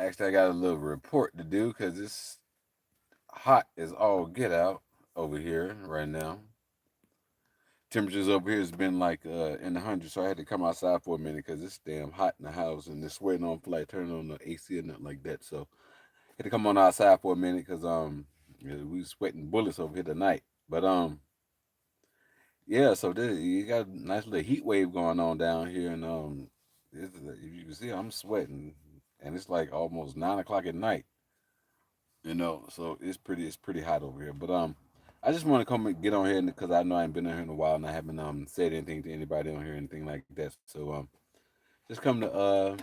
Actually, I got a little report to do because it's hot as all get out over here right now. Temperatures over here has been like in the hundreds, so I had to come outside for a minute because it's damn hot in the house and it's sweating on for like turning on the AC or nothing like that. So I had to come on outside for a minute because yeah, we was sweating bullets over here tonight. But yeah, so you got a nice little heat wave going on down here, and if you can see, I'm sweating, and it's like almost 9 o'clock at night. So it's pretty hot over here. But I just want to come and get on here because I know I ain't been on here in a while, and I haven't said anything to anybody on here, anything like that. So just come to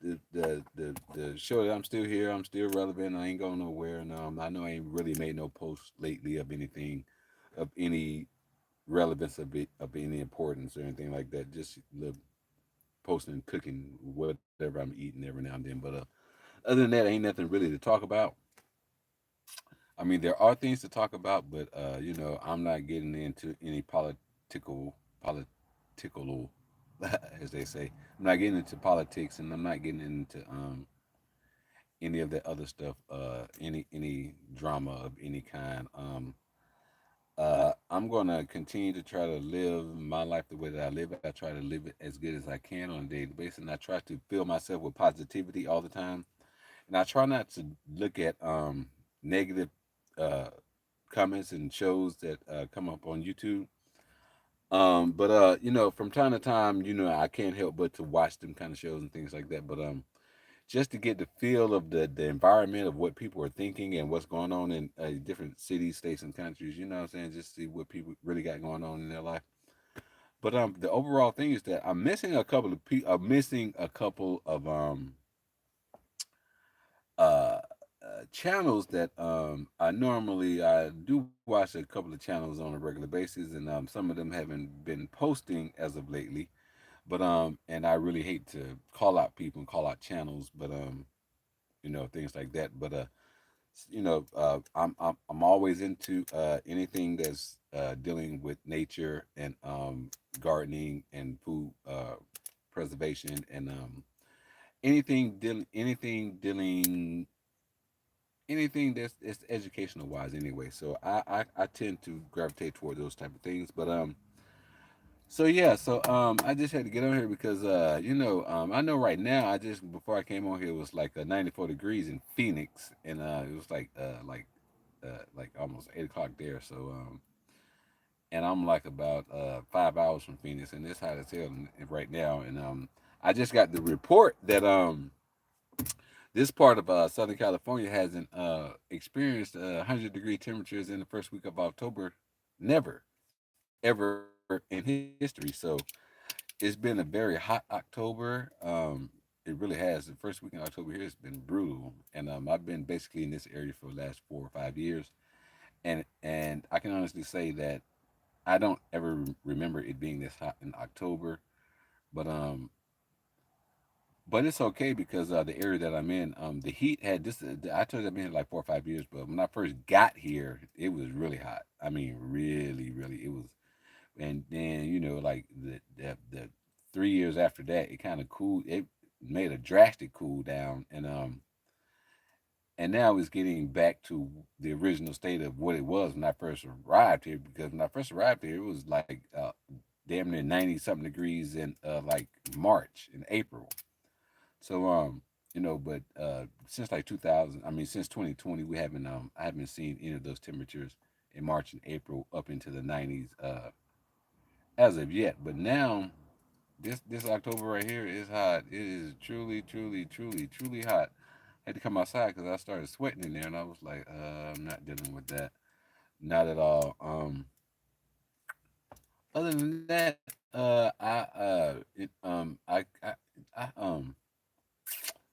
the show that I'm still here. I'm still relevant. I ain't going nowhere, and I know I ain't really made no posts lately of anything of any relevance of any importance or anything like that. Just live posting, cooking, whatever I'm eating every now and then. But other than that, ain't nothing really to talk about. I mean, there are things to talk about, but I'm not getting into any political, as they say. I'm not getting into politics, and I'm not getting into any of that other stuff. Any drama of any kind. I'm gonna continue to try to live my life the way that I live it. I try to live it as good as I can on a daily basis, and I try to fill myself with positivity all the time. And I try not to look at negative uh, comments and shows that come up on YouTube. But from time to time, I can't help but to watch them kind of shows and things like that. But just to get the feel of the environment of what people are thinking and what's going on in different cities, states, and countries. You know what I'm saying? Just see what people really got going on in their life. But the overall thing is that I'm missing a couple of I'm missing a couple of uh, channels that I do watch a couple of channels on a regular basis, and some of them haven't been posting as of lately. But and I really hate to call out people and call out channels, but things like that. But I'm always into anything that's dealing with nature and gardening and food preservation and anything that's it's educational wise anyway. So I tend to gravitate toward those type of things. But so yeah, so I just had to get on here because I know right now I just before I came on here it was like 94 degrees in Phoenix, and it was like almost 8 o'clock there. So and I'm like about 5 hours from Phoenix, and it's hot as hell right now. And I just got the report that this part of Southern California hasn't experienced 100-degree temperatures in the first week of October, never, ever in history. So it's been a very hot October. It really has. The first week in October here has been brutal, and I've been basically in this area for the last 4 or 5 years, and I can honestly say that I don't ever remember it being this hot in October, but it's okay because the area that I'm in, the heat had this. I told you I've been here like 4 or 5 years, but when I first got here, it was really hot. I mean, really, really, it was. And then like the 3 years after that, it kind of cooled. It made a drastic cool down, and now it's getting back to the original state of what it was when I first arrived here. Because when I first arrived here, it was like damn near 90 something degrees in like March and April. So but since like 2000, I mean since 2020, we haven't I haven't seen any of those temperatures in March and April up into the 90s as of yet. But now this October right here is hot. It is truly, truly, truly, truly hot. I had to come outside because I started sweating in there, and I was like, I'm not dealing with that, not at all. Other than that,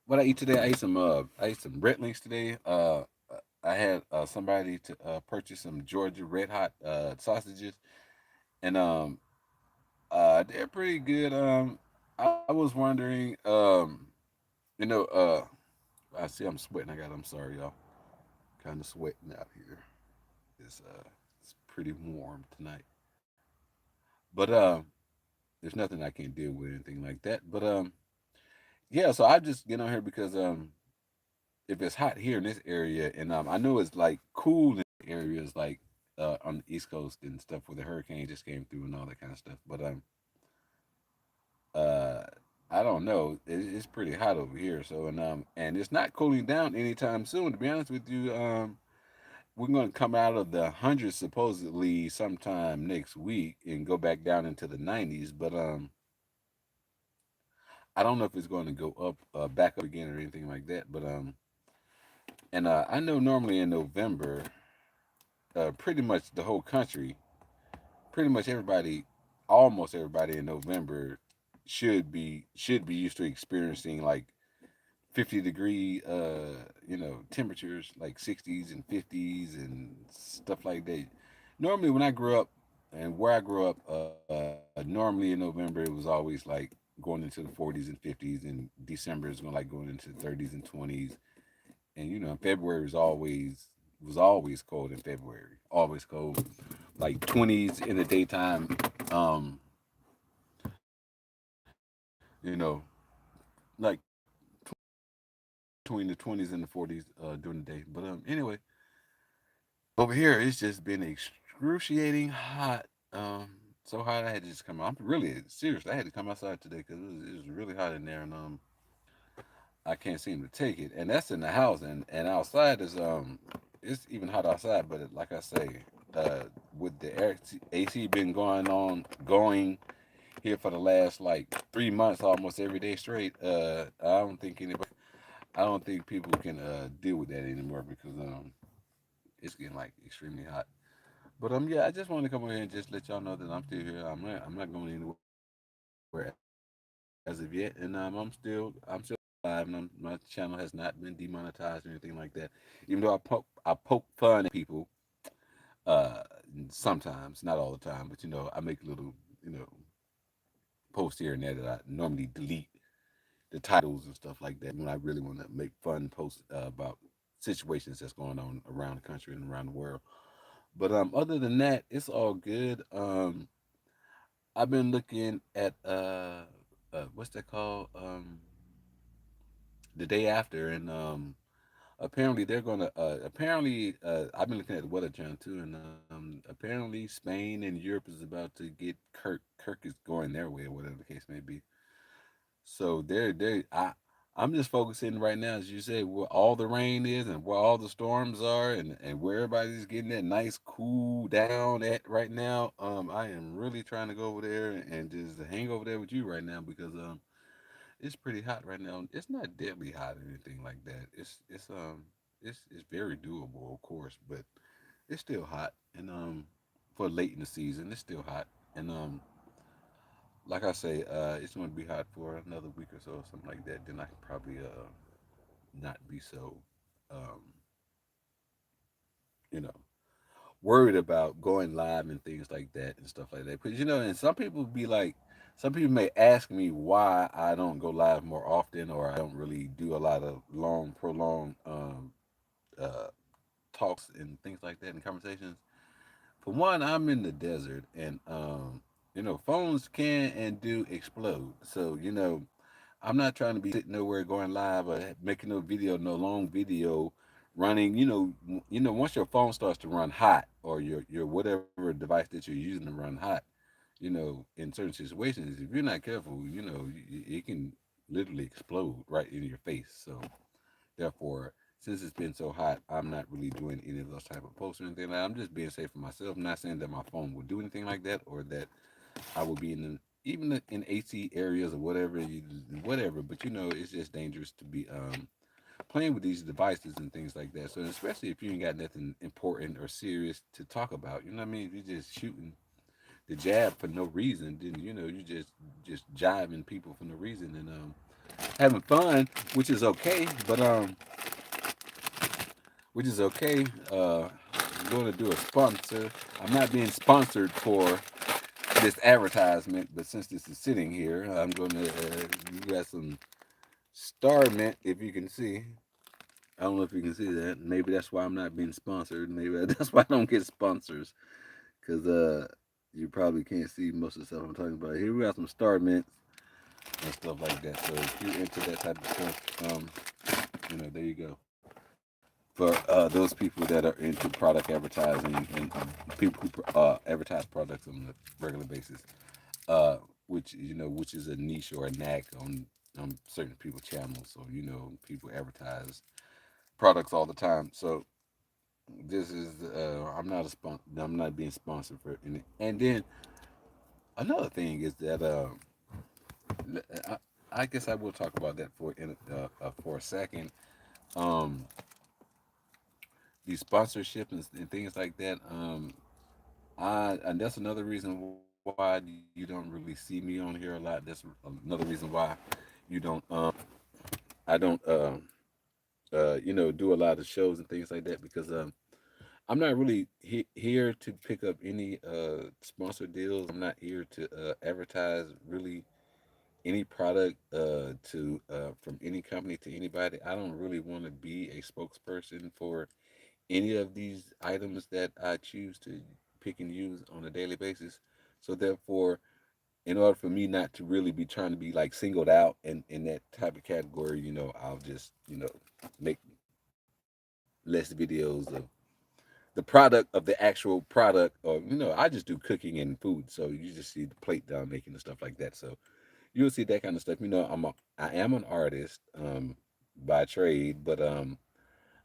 what I eat today, I ate some Red Links today. I had somebody to purchase some Georgia Red Hot sausages, and they're pretty good. I was wondering, you know, I see I'm sweating. I'm sorry, y'all. Kind of sweating out here. It's pretty warm tonight, but there's nothing I can't deal with anything like that. But yeah, so I just get on here because if it's hot here in this area, and I know it's like cool in areas like on the East Coast and stuff where the hurricane just came through and all that kind of stuff. But uh, I don't know. It's pretty hot over here. So and it's not cooling down anytime soon. To be honest with you, we're going to come out of the hundreds supposedly sometime next week and go back down into the 90s. But I don't know if it's going to go up, back up again or anything like that. But and I know normally in November, pretty much the whole country, pretty much everybody, almost everybody in November should be used to experiencing like 50-degree temperatures, like 60s and 50s and stuff like that. Normally when I grew up and where I grew up, normally in November it was always like going into the 40s and 50s, and December is going like going into the 30s and 20s, and February was always cold in February, always cold, like 20s in the daytime, um like between the 20s and the 40s during the day. But anyway, over here it's just been excruciating hot. So hot I had to just come out. I'm really serious. I had to come outside today because it was really hot in there, and I can't seem to take it. And that's in the house, and outside is it's even hot outside. But like I say, uh, with the AC been going here for the last like 3 months, almost every day straight. I don't think people can deal with that anymore because it's getting like extremely hot. But yeah, I just wanted to come over here and just let y'all know that I'm still here. I'm not going anywhere as of yet, and I'm still alive, and my channel has not been demonetized or anything like that. Even though I poke fun at people, uh, sometimes, not all the time, but I make little you know posts here and there that I normally delete the titles and stuff like that when I really want to make fun posts about situations that's going on around the country and around the world. But other than that, it's all good. I've been looking at what's that called? The day after, and apparently they're gonna apparently I've been looking at the weather channel too, and apparently Spain and Europe is about to get Kirk is going their way or whatever the case may be. So I'm just focusing right now, as you say, where all the rain is and where all the storms are, and where everybody's getting that nice cool down at right now. I am really trying to go over there and just hang over there with you right now because it's pretty hot right now. It's not deadly hot or anything like that. It's very doable, of course, but it's still hot, and for late in the season, it's still hot, and like I say, it's going to be hot for another week or so, or something like that. Then I can probably not be so, um, you know, worried about going live and things like that and stuff like that. Because and some people may ask me why I don't go live more often, or I don't really do a lot of long, prolonged uh, talks and things like that and conversations. For one, I'm in the desert, and phones can and do explode. So I'm not trying to be sitting nowhere going live or making no video, no long video, running. Once your phone starts to run hot, or your whatever device that you're using to run hot, in certain situations, if you're not careful, it can literally explode right in your face. So therefore, since it's been so hot, I'm not really doing any of those type of posts or anything. I'm just being safe for myself. I'm not saying that my phone will do anything like that, or that I will be even in AC areas or whatever, whatever. But it's just dangerous to be playing with these devices and things like that. So especially if you ain't got nothing important or serious to talk about, you know what I mean? If you're just shooting the jab for no reason, then you just jiving people for no reason and having fun, which is okay. But which is okay. I'm going to do a sponsor. I'm not being sponsored for this advertisement, but since this is sitting here, I'm going to. You got some Star Mint, if you can see. I don't know if you can see that. Maybe that's why I'm not being sponsored. Maybe that's why I don't get sponsors, because you probably can't see most of the stuff I'm talking about. Here we got some Star Mints and stuff like that. So if you're into that type of stuff, there you go. for those people that are into product advertising and people who advertise products on a regular basis, uh, which which is a niche or a knack on certain people's channels. So people advertise products all the time. So this is I'm not being sponsored for any. And then another thing is that I, I guess I will talk about that for a second. Um, these sponsorship and things like that. And that's another reason why you don't really see me on here a lot. That's another reason why you don't. I don't. Do a lot of shows and things like that because I'm not really here to pick up any sponsor deals. I'm not here to advertise really any product to from any company to anybody. I don't really want to be a spokesperson for any of these items that I choose to pick and use on a daily basis. So therefore, in order for me not to really be trying to be like singled out in that type of category, I'll just, make less videos of the product of the actual product or I just do cooking and food. So you just see the plate down making and stuff like that. So you'll see that kind of stuff. I am an artist by trade, but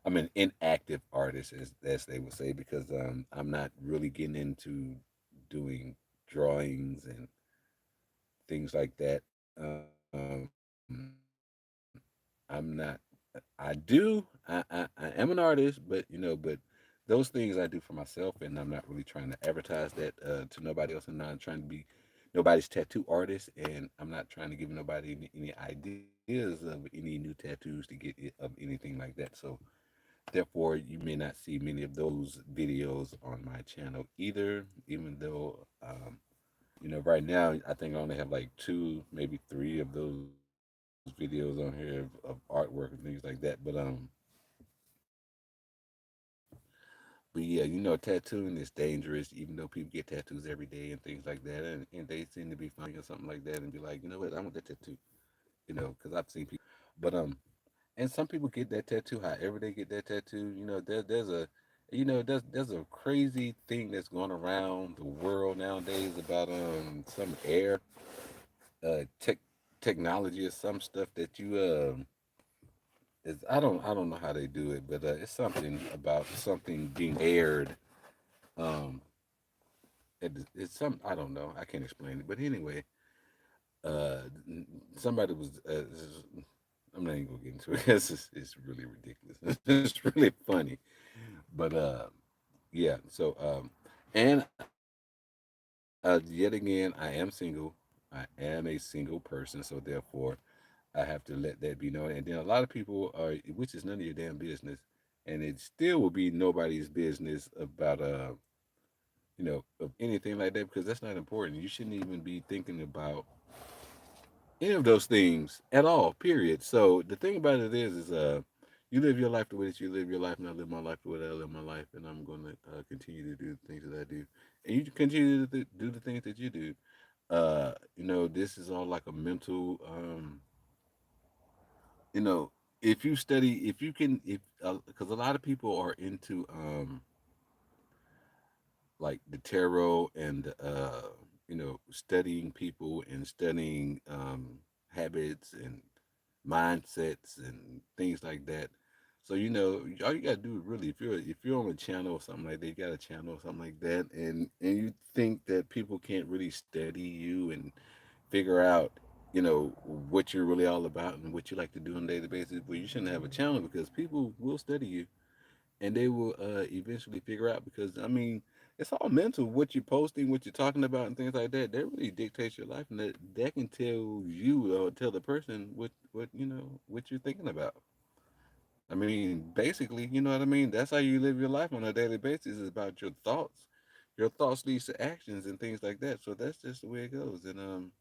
I'm an inactive artist, as they would say, because I'm not really getting into doing drawings and things like that. I'm not. I do. I am an artist, but those things I do for myself, and I'm not really trying to advertise that to nobody else. I'm not trying to be nobody's tattoo artist, and I'm not trying to give nobody any ideas of any new tattoos to get it, of anything like that. So therefore, you may not see many of those videos on my channel either, even though, right now, I think I only have like two, maybe three of those videos on here of artwork and things like that. But yeah, tattooing is dangerous, even though people get tattoos every day and things like that. And they seem to be finding something like that and be like, you know what, I want that tattoo, because I've seen people. But and some people get that tattoo however they get that tattoo. There's a crazy thing that's going around the world nowadays about some air tech technology or some stuff that you is I don't know how they do it, but it's something about something being aired. Um, it's some I don't know. I can't explain it, but anyway, uh, somebody was. I'm not even gonna get into it. It's really ridiculous. It's really funny, but yeah. So and yet again, I am single. I am a single person, so therefore, I have to let that be known. And then a lot of people are, which is none of your damn business, and it still will be nobody's business about of anything like that because that's not important. You shouldn't even be thinking about any of those things at all. Period. So the thing about it is you live your life the way that you live your life, and I live my life the way that I live my life, and I'm gonna continue to do the things that I do, and you continue to do the things that you do. This is all like a mental. You know, if you study, if you can, if because a lot of people are into like the tarot and studying people and studying habits and mindsets and things like that. So all you gotta do is really if you're on a channel or something like that, you got a channel or something like that, and you think that people can't really study you and figure out what you're really all about and what you like to do on a daily basis, well, you shouldn't have a channel because people will study you and they will eventually figure out because I mean it's all mental what you're posting, what you're talking about, and things like that. That really dictates your life, and that can tell you or tell the person what you're thinking about. I mean, basically, you know what I mean. That's how you live your life on a daily basis. Is about your thoughts. Your thoughts leads to actions and things like that. So that's just the way it goes, and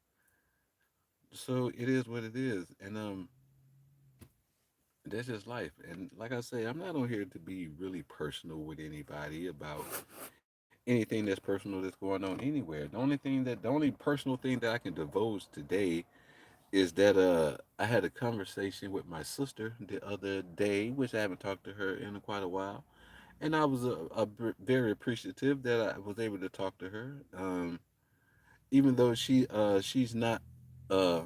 so it is what it is, and that's just life. And like I say, I'm not on here to be really personal with anybody about anything that's personal that's going on anywhere. The only personal thing that I can divulge today is that I had a conversation with my sister the other day, which I haven't talked to her in quite a while, and I was very appreciative that I was able to talk to her. Even though she's not uh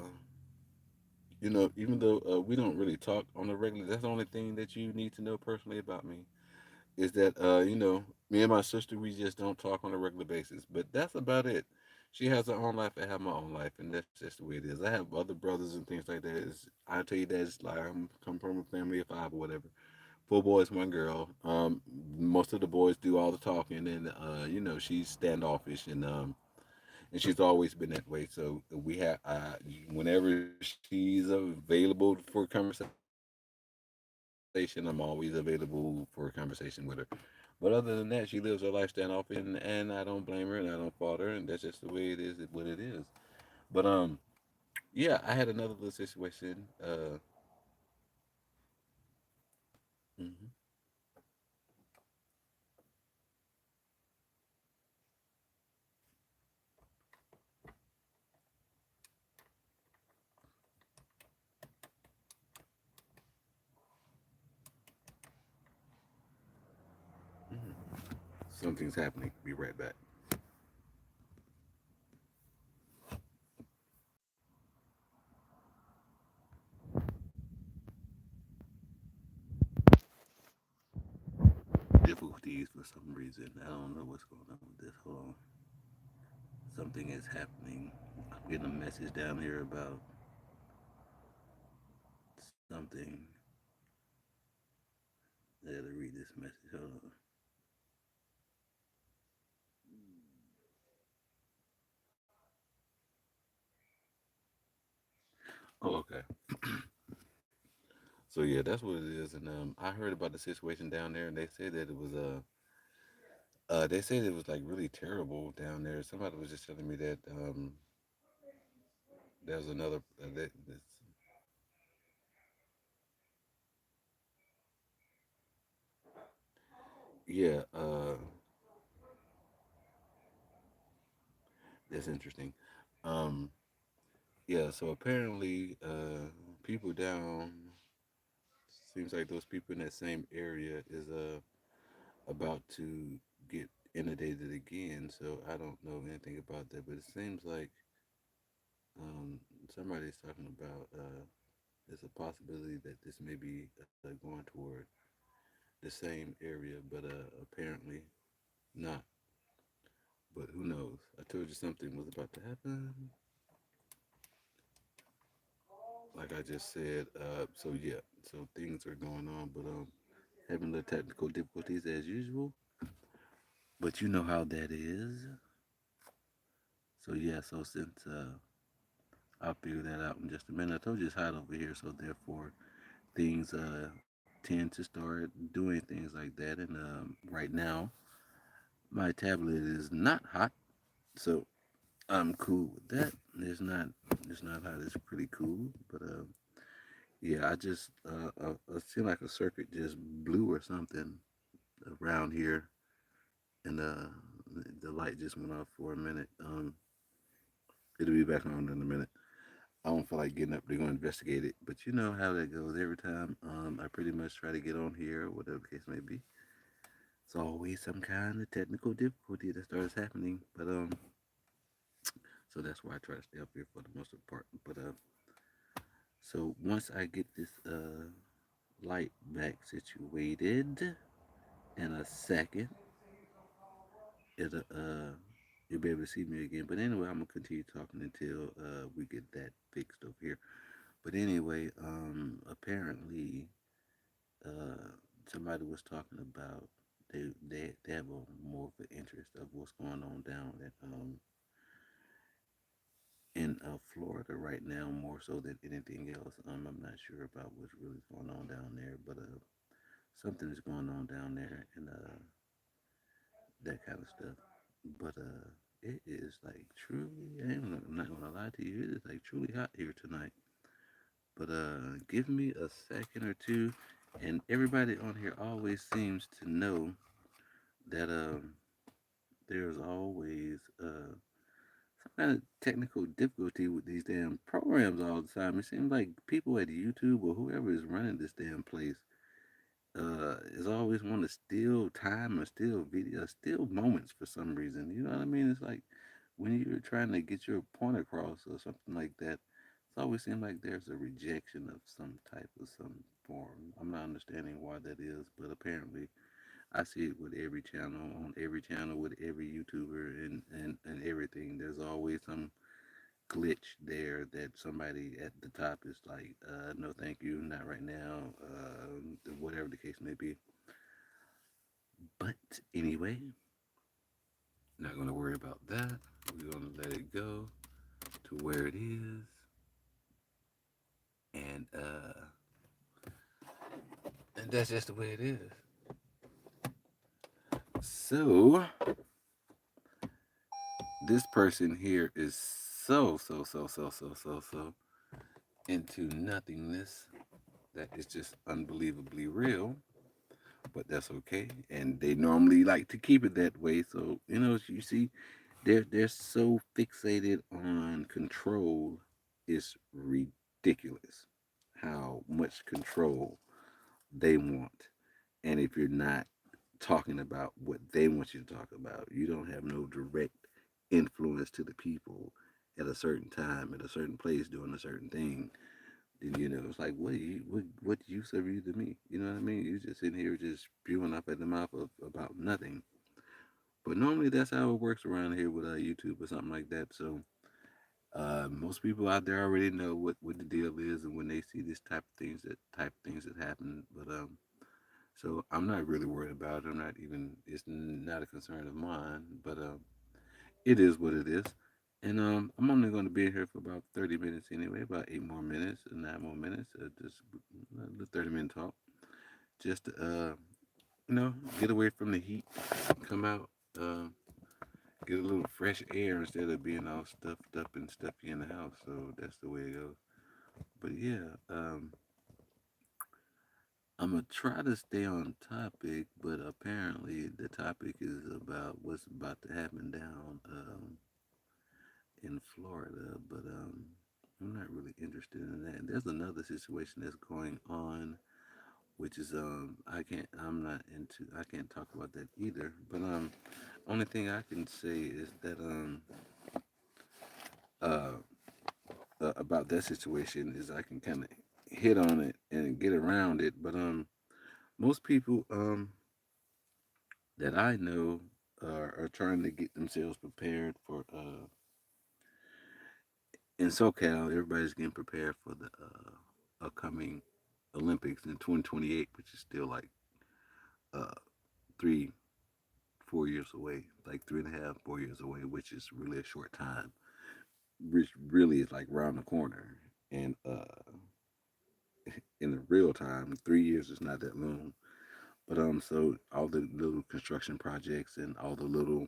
even though we don't really talk on a regular, that's the only thing that you need to know personally about me is that me and my sister, we just don't talk on a regular basis, but that's about it. She has her own life, I have my own life, and that's just the way it is. I have other brothers and things like that. I tell you that it's like I'm come from a family of five or whatever, four boys, one girl. Most of the boys do all the talking, and she's standoffish, and she's always been that way. So we have whenever she's available for conversation, I'm always available for a conversation with her. But other than that, she lives her life standoffish, and I don't blame her, and I don't fault her, and that's just the way it is, what it is. But yeah, I had another little situation. Mhm. Something's happening. Be right back. Difficulties for some reason. I don't know what's going on with this. Hold on. Something is happening. I'm getting a message down here about something. I gotta read this message. Hold on. Oh, okay. So yeah, that's what it is. And I heard about the situation down there, and they said that it was they said it was like really terrible down there. Somebody was just telling me that there's another yeah, that's interesting. Um, yeah, so apparently, people down seems like those people in that same area is about to get inundated again. So I don't know anything about that, but it seems like somebody's talking about there's a possibility that this may be going toward the same area, but apparently not. But who knows? I told you something was about to happen, like I just said. So yeah, so things are going on, but having the technical difficulties as usual. But you know how that is. So yeah, so since I'll figure that out in just a minute. I told you it's hot over here, so therefore things tend to start doing things like that. And right now, my tablet is not hot, so I'm cool with that. It's not hot. It's pretty cool, but yeah, I just it seemed like a circuit just blew or something around here, and the light just went off for a minute. It'll be back on in a minute. I don't feel like getting up to go investigate it, but you know how that goes. Every time I pretty much try to get on here, whatever the case may be, it's always some kind of technical difficulty that starts happening. But so that's why I try to stay up here for the most part. But so once I get this light back situated in a second, it'll you'll be able to see me again. But anyway, I'm gonna continue talking until we get that fixed over here. But anyway, apparently uh, somebody was talking about they have a more of an interest of what's going on down in Florida right now, more so than anything else. I'm not sure about what's really going on down there, but something is going on down there and that kind of stuff. But it is like truly, I'm not gonna lie to you, it is like truly hot here tonight. But give me a second or two, and everybody on here always seems to know that there's always kind of technical difficulty with these damn programs all the time. It seems like people at YouTube or whoever is running this damn place is always want to steal time or steal video, steal moments for some reason. You know what I mean? It's like when you're trying to get your point across or something like that, it's always seems like there's a rejection of some type of some form. I'm not understanding why that is, but apparently I see it with every channel, on every channel, with every YouTuber and everything. There's always some glitch there that somebody at the top is like, no, thank you, not right now, whatever the case may be. But anyway, not going to worry about that. We're going to let it go to where it is. And, uh, and that's just the way it is. So, this person here is so into nothingness that is just unbelievably real, but that's okay. And they normally like to keep it that way. So, you know, you see, they're so fixated on control. It's ridiculous how much control they want. And if you're not talking about what they want you to talk about, you don't have no direct influence to the people at a certain time, at a certain place, doing a certain thing, then you know it's like, what use are you to me? You know what I mean? You just sitting here just spewing up at the mouth about nothing. But normally that's how it works around here with YouTube or something like that. So most people out there already know what the deal is, and when they see this type of things that happen. But so I'm not really worried about it. I'm not even. It's not a concern of mine. But it is what it is. And I'm only going to be here for about 30 minutes anyway, about 8 more minutes, 9 more minutes, just a 30-minute talk, just to, get away from the heat, come out, get a little fresh air instead of being all stuffed up and stuffy in the house. So that's the way it goes. But yeah, I'm gonna try to stay on topic, but apparently the topic is about what's about to happen down in Florida. But I'm not really interested in that. And there's another situation that's going on, which is I can't talk about that either. But only thing I can say is that uh, about that situation is I can kind of hit on it and get around it. But most people that I know are trying to get themselves prepared for in SoCal. Everybody's getting prepared for the upcoming Olympics in 2028, which is still like uh 3 4 years away, like 3.5 4 years away, which is really a short time, which really is like around the corner. And in the real time, 3 years is not that long. But so all the little construction projects and all the little,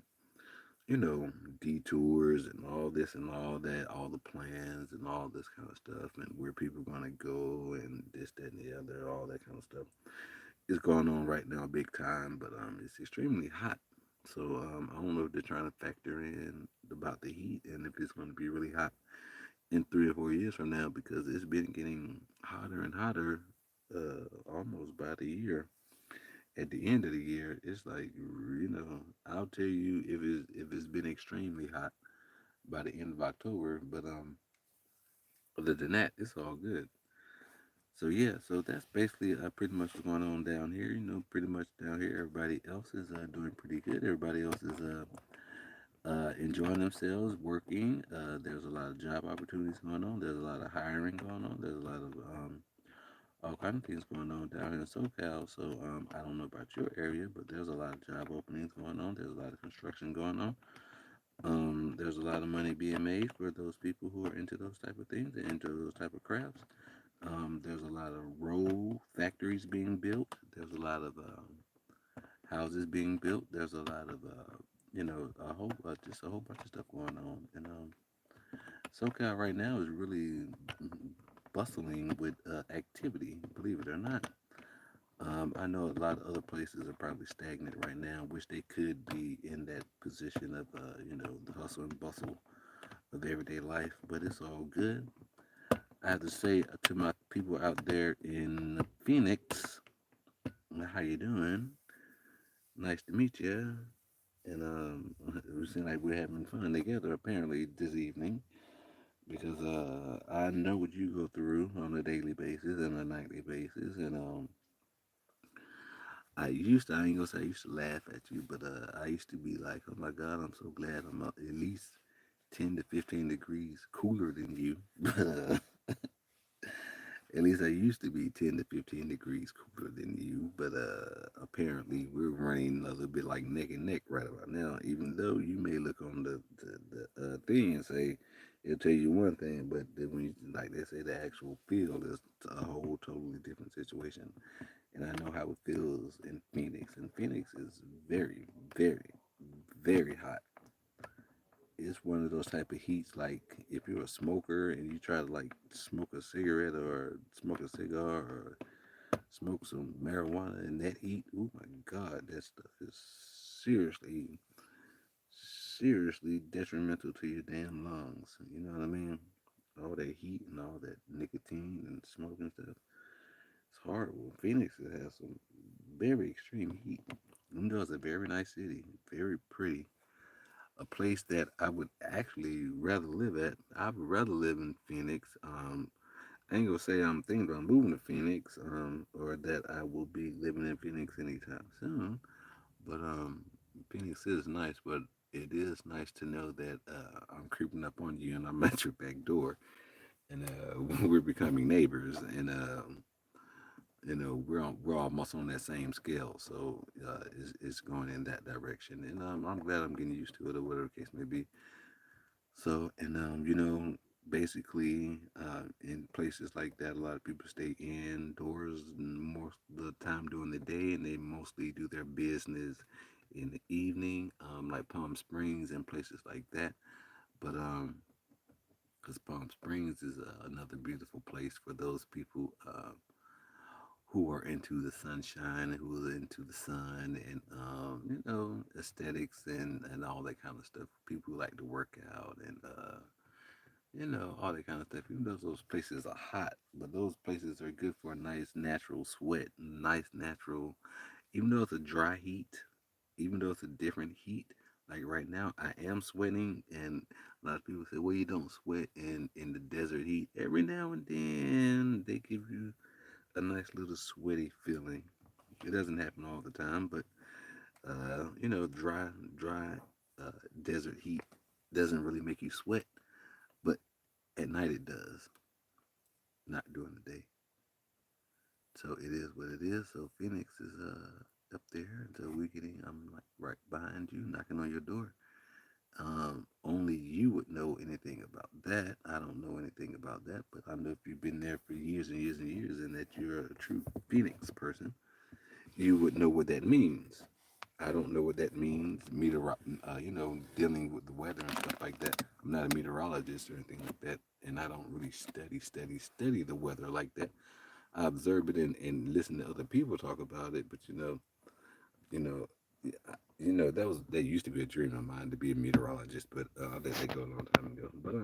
detours and all this and all that, all the plans and all this kind of stuff, and where people are gonna go and this, that, and the other, all that kind of stuff is going on right now, big time. But it's extremely hot. So I don't know if they're trying to factor in about the heat and if it's going to be really hot in 3 or 4 years from now, because it's been getting hotter and hotter almost by the year. At the end of the year, it's like, I'll tell you if it's been extremely hot by the end of October. But other than that, it's all good. So yeah, so that's basically pretty much what's going on down here. Pretty much down here, everybody else is doing pretty good. Everybody else is enjoying themselves, working. There's a lot of job opportunities going on. There's a lot of hiring going on. There's a lot of all kind of things going on down here in SoCal. So I don't know about your area, but there's a lot of job openings going on. There's a lot of construction going on. There's a lot of money being made for those people who are into those type of things and into those type of crafts. There's a lot of road factories being built. There's a lot of houses being built. There's a lot of a whole just a whole bunch of stuff going on. And SoCal right now is really bustling with activity. Believe it or not. I know a lot of other places are probably stagnant right now. Wish they could be in that position of the hustle and bustle of everyday life, but it's all good. I have to say to my people out there in Phoenix, how you doing? Nice to meet you. And it seems like we're having fun together apparently this evening because I know what you go through on a daily basis and a nightly basis, and I ain't gonna say I used to laugh at you, but I used to be like, oh my God, I'm so glad I'm at least 10 to 15 degrees cooler than you. But at least I used to be 10 to 15 degrees cooler than you. But apparently we're running a little bit like neck and neck right about now, even though you may look on the thing and say, it'll tell you one thing, but then when you, like they say, the actual field is a whole totally different situation. And I know how it feels in Phoenix. And Phoenix is very, very, very hot. It's one of those type of heats like if you're a smoker and you try to like smoke a cigarette or smoke a cigar or smoke some marijuana in that heat, oh my God, that stuff is seriously, seriously detrimental to your damn lungs. You know what I mean? All that heat and all that nicotine and smoke and stuff. It's horrible. Phoenix has some very extreme heat. Even though it's a very nice city, very pretty, a place that I would actually rather live at. I would rather live in Phoenix. I ain't gonna say I'm thinking about moving to Phoenix, or that I will be living in Phoenix anytime soon. But Phoenix is nice, but it is nice to know that I'm creeping up on you and I'm at your back door, and we're becoming neighbors, and we're almost on that same scale. So it's going in that direction, and I'm glad I'm getting used to it, or whatever the case may be. So, and basically, in places like that, a lot of people stay indoors most of the time during the day, and they mostly do their business in the evening, like Palm Springs and places like that. But because Palm Springs is another beautiful place for those people who are into the sunshine, who are into the sun, and aesthetics and all that kind of stuff. People who like to work out and all that kind of stuff. Even though those places are hot, but those places are good for a nice natural sweat, nice natural. Even though it's a dry heat, even though it's a different heat. Like right now, I am sweating, and a lot of people say, "Well, you don't sweat in the desert heat." Every now and then, they give you a nice little sweaty feeling. It doesn't happen all the time, but dry uh, desert heat doesn't really make you sweat, but at night it does, not during the day. So it is what it is. So Phoenix is up there until we getting. I'm like right behind you, knocking on your door. Only you would know anything about that. I don't know anything about that, but I know if you've been there for years and years and years, and that you're a true Phoenix person, you would know what that means. I don't know what that means. Dealing with the weather and stuff like that. I'm not a meteorologist or anything like that, and I don't really study the weather like that. I observe it and listen to other people talk about it, but you know, that used to be a dream of mine to be a meteorologist, but I let that go a long time ago. But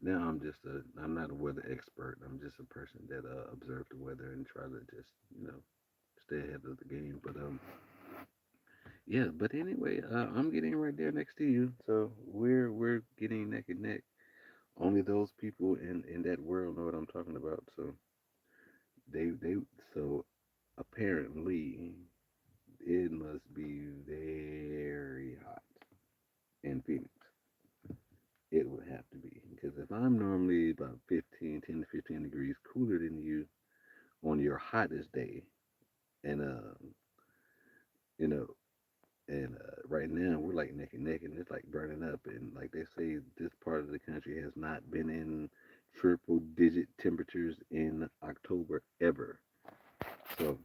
now I'm not a weather expert. I'm just a person that observe the weather and try to just stay ahead of the game. But yeah. But anyway, I'm getting right there next to you, so we're getting neck and neck. Only those people in that world know what I'm talking about. So they so apparently it must be very hot in Phoenix. It would have to be because if I'm normally about 10 to 15 degrees cooler than you on your hottest day, and you know, and right now we're like neck and neck, and it's like burning up, and like they say, this part of the country has not been in triple digit temperatures in October ever. So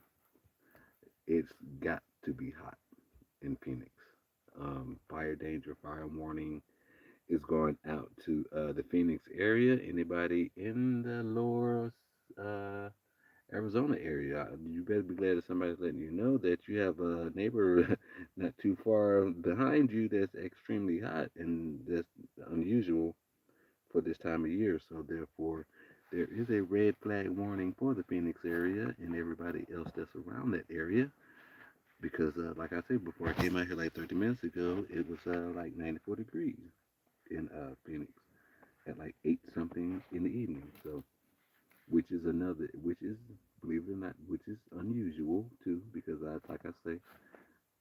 it's got to be hot in Phoenix. Fire danger, fire warning is going out to the Phoenix area. Anybody in the lower uh, Arizona area. You better be glad that somebody's letting you know that you have a neighbor not too far behind you that's extremely hot and that's unusual for this time of year. So therefore, there is a red flag warning for the Phoenix area and everybody else that's around that area. Because, like I said before, I came out here like 30 minutes ago. It was like 94 degrees in Phoenix at like 8 something in the evening. So, which is, believe it or not, which is unusual too. Because like I say,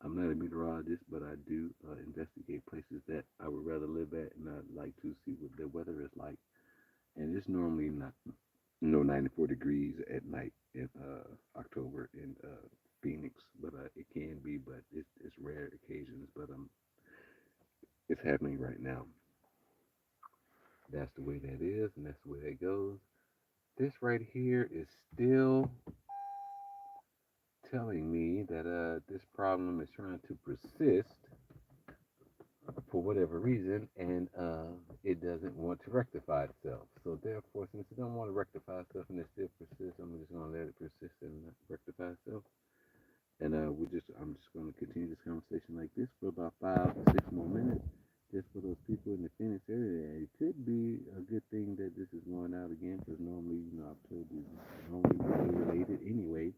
I'm not a meteorologist, but I do investigate places that I would rather live at, and I'd like to see what the weather is like. And it's normally not 94 degrees at night in October in Phoenix, but it can be, but it's rare occasions. But it's happening right now. That's the way that is, and that's the way that goes. This right here is still telling me that this problem is trying to persist for whatever reason, and it doesn't want to rectify itself. So therefore, since it don't want to rectify itself and it still persists, I'm just gonna let it persist and not rectify itself. And I'm just gonna continue this conversation like this for about 5 to 6 more minutes, just for those people in the Phoenix area. It could be a good thing that this is going out again, because normally, I've told you, normally weather related anyway.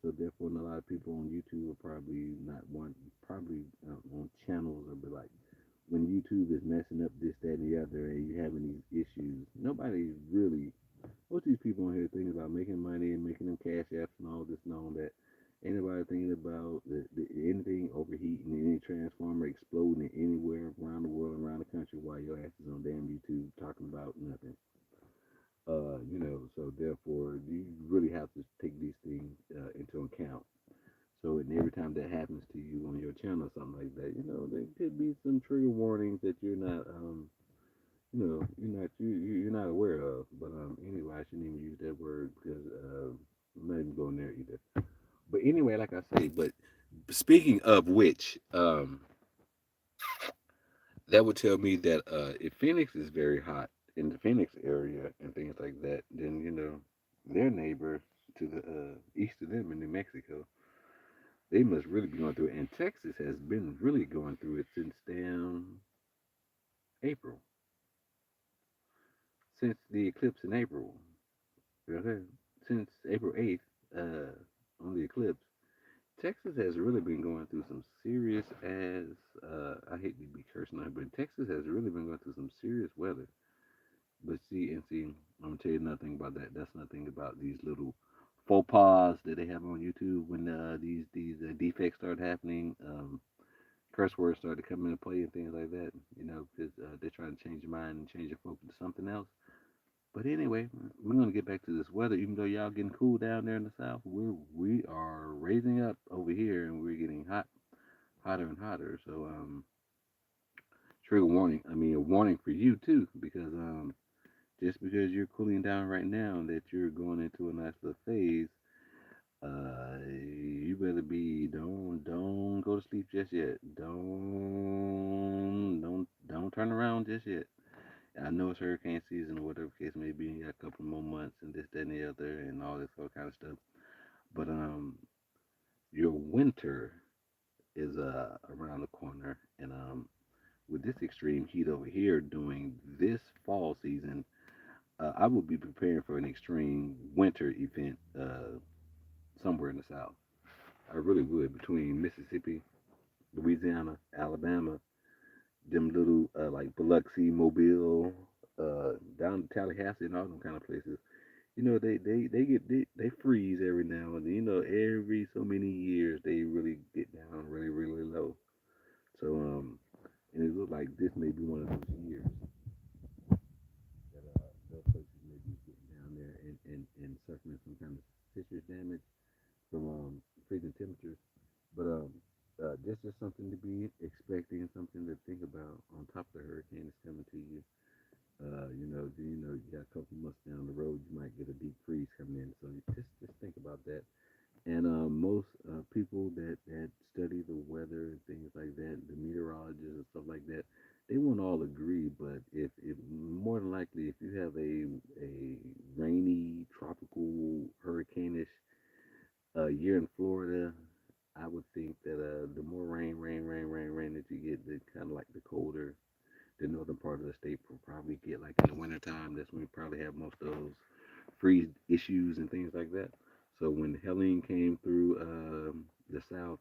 So therefore, a lot of people on YouTube will probably not want, probably on channels will be like, when YouTube is messing up this, that, and the other, and you having these issues, nobody really, most of these people on here thinking about making money and making them cash apps and all this and all that. Ain't nobody thinking about anything overheating, any transformer exploding anywhere around the world, around the country, while your ass is on damn YouTube talking about nothing. So therefore, you really have to take these things into account. So, and every time that happens to you on your channel or something like that, there could be some trigger warnings that you're not, you're not aware of. But anyway, I shouldn't even use that word because I'm not even going there either. But anyway, like I say, but speaking of which, that would tell me that if Phoenix is very hot in the Phoenix area and things like that, then their neighbor to the east of them in New Mexico, they must really be going through it. And Texas has been really going through it since damn April, since the eclipse in April. Okay, since April 8th, on the eclipse, Texas has really been going through some serious as I hate to be cursing out, but Texas has really been going through some serious weather. But see, I'm gonna tell you nothing about that. That's nothing about these little faux pas that they have on YouTube when these defects start happening. Curse words start to come into play and things like that. Because they're trying to change your mind and change your focus to something else. But anyway, we're gonna get back to this weather. Even though y'all getting cool down there in the south, we are raising up over here, and we're getting hotter and hotter. So trigger warning. I mean, a warning for you too, because just because you're cooling down right now, that you're going into a nice little phase, you better be don't go to sleep just yet. Don't turn around just yet. I know it's hurricane season or whatever case may be. You got a couple more months and this, that, and the other, and all this all kind of stuff. But your winter is around the corner, and with this extreme heat over here during this fall season, I would be preparing for an extreme winter event somewhere in the south. I really would, between Mississippi, Louisiana, Alabama, them little like Biloxi, Mobile, down to Tallahassee, and all them kind of places. They freeze every now and then. Every so many years they really get down really really low. So and it looks like this may be one of those years that those places may be getting down there and suffering some kind of citrus damage from freezing temperatures. But this is something to be expecting, something to think about on top of the hurricane that's coming to you. You got a couple months down the road, you might get a deep freeze coming in. So just think about that. And most people that study the weather and things like that, the meteorologists and stuff like that, they won't all agree. But if more than likely, if you have a rainy, tropical, hurricane-ish year in Florida, I would think that the more rain that you get, the kind of like the colder the northern part of the state will probably get. Like in the wintertime, that's when we probably have most of those freeze issues and things like that. So when Helene came through the south,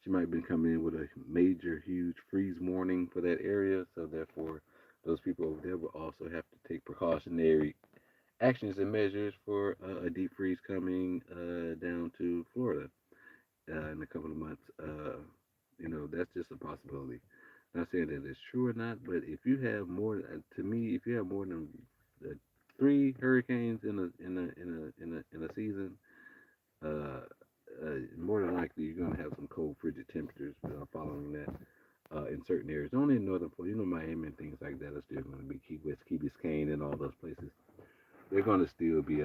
she might have been coming in with a major, huge freeze warning for that area. So therefore, those people over there will also have to take precautionary actions and measures for a deep freeze coming down to Florida in a couple of months. That's just a possibility. Not saying that it's true or not, but if you have more, to me, if you have more than uh, three hurricanes in a season, uh, more than likely you're gonna have some cold, frigid temperatures following that in certain areas. Only in northern Florida, Miami and things like that are still going to be Key West, Key Biscayne, and all those places. They're going to still be,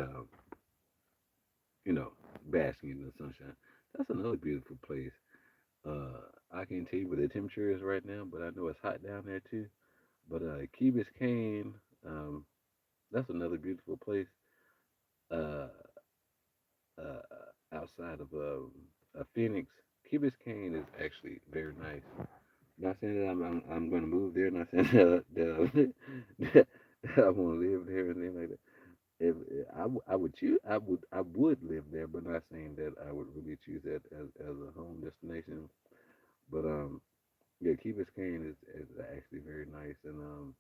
you know, basking in the sunshine. That's another beautiful place. I can't tell you what the temperature is right now, but I know it's hot down there too. But Key Biscayne, um, that's another beautiful place. Uh, Outside of Phoenix, Key Biscayne is actually very nice. Not saying that I'm going to move there. Not saying that I want to live there and anything like that. If I would choose, I would live there, but not saying that I would really choose that as a home destination. But yeah, Key Biscayne is actually very nice, and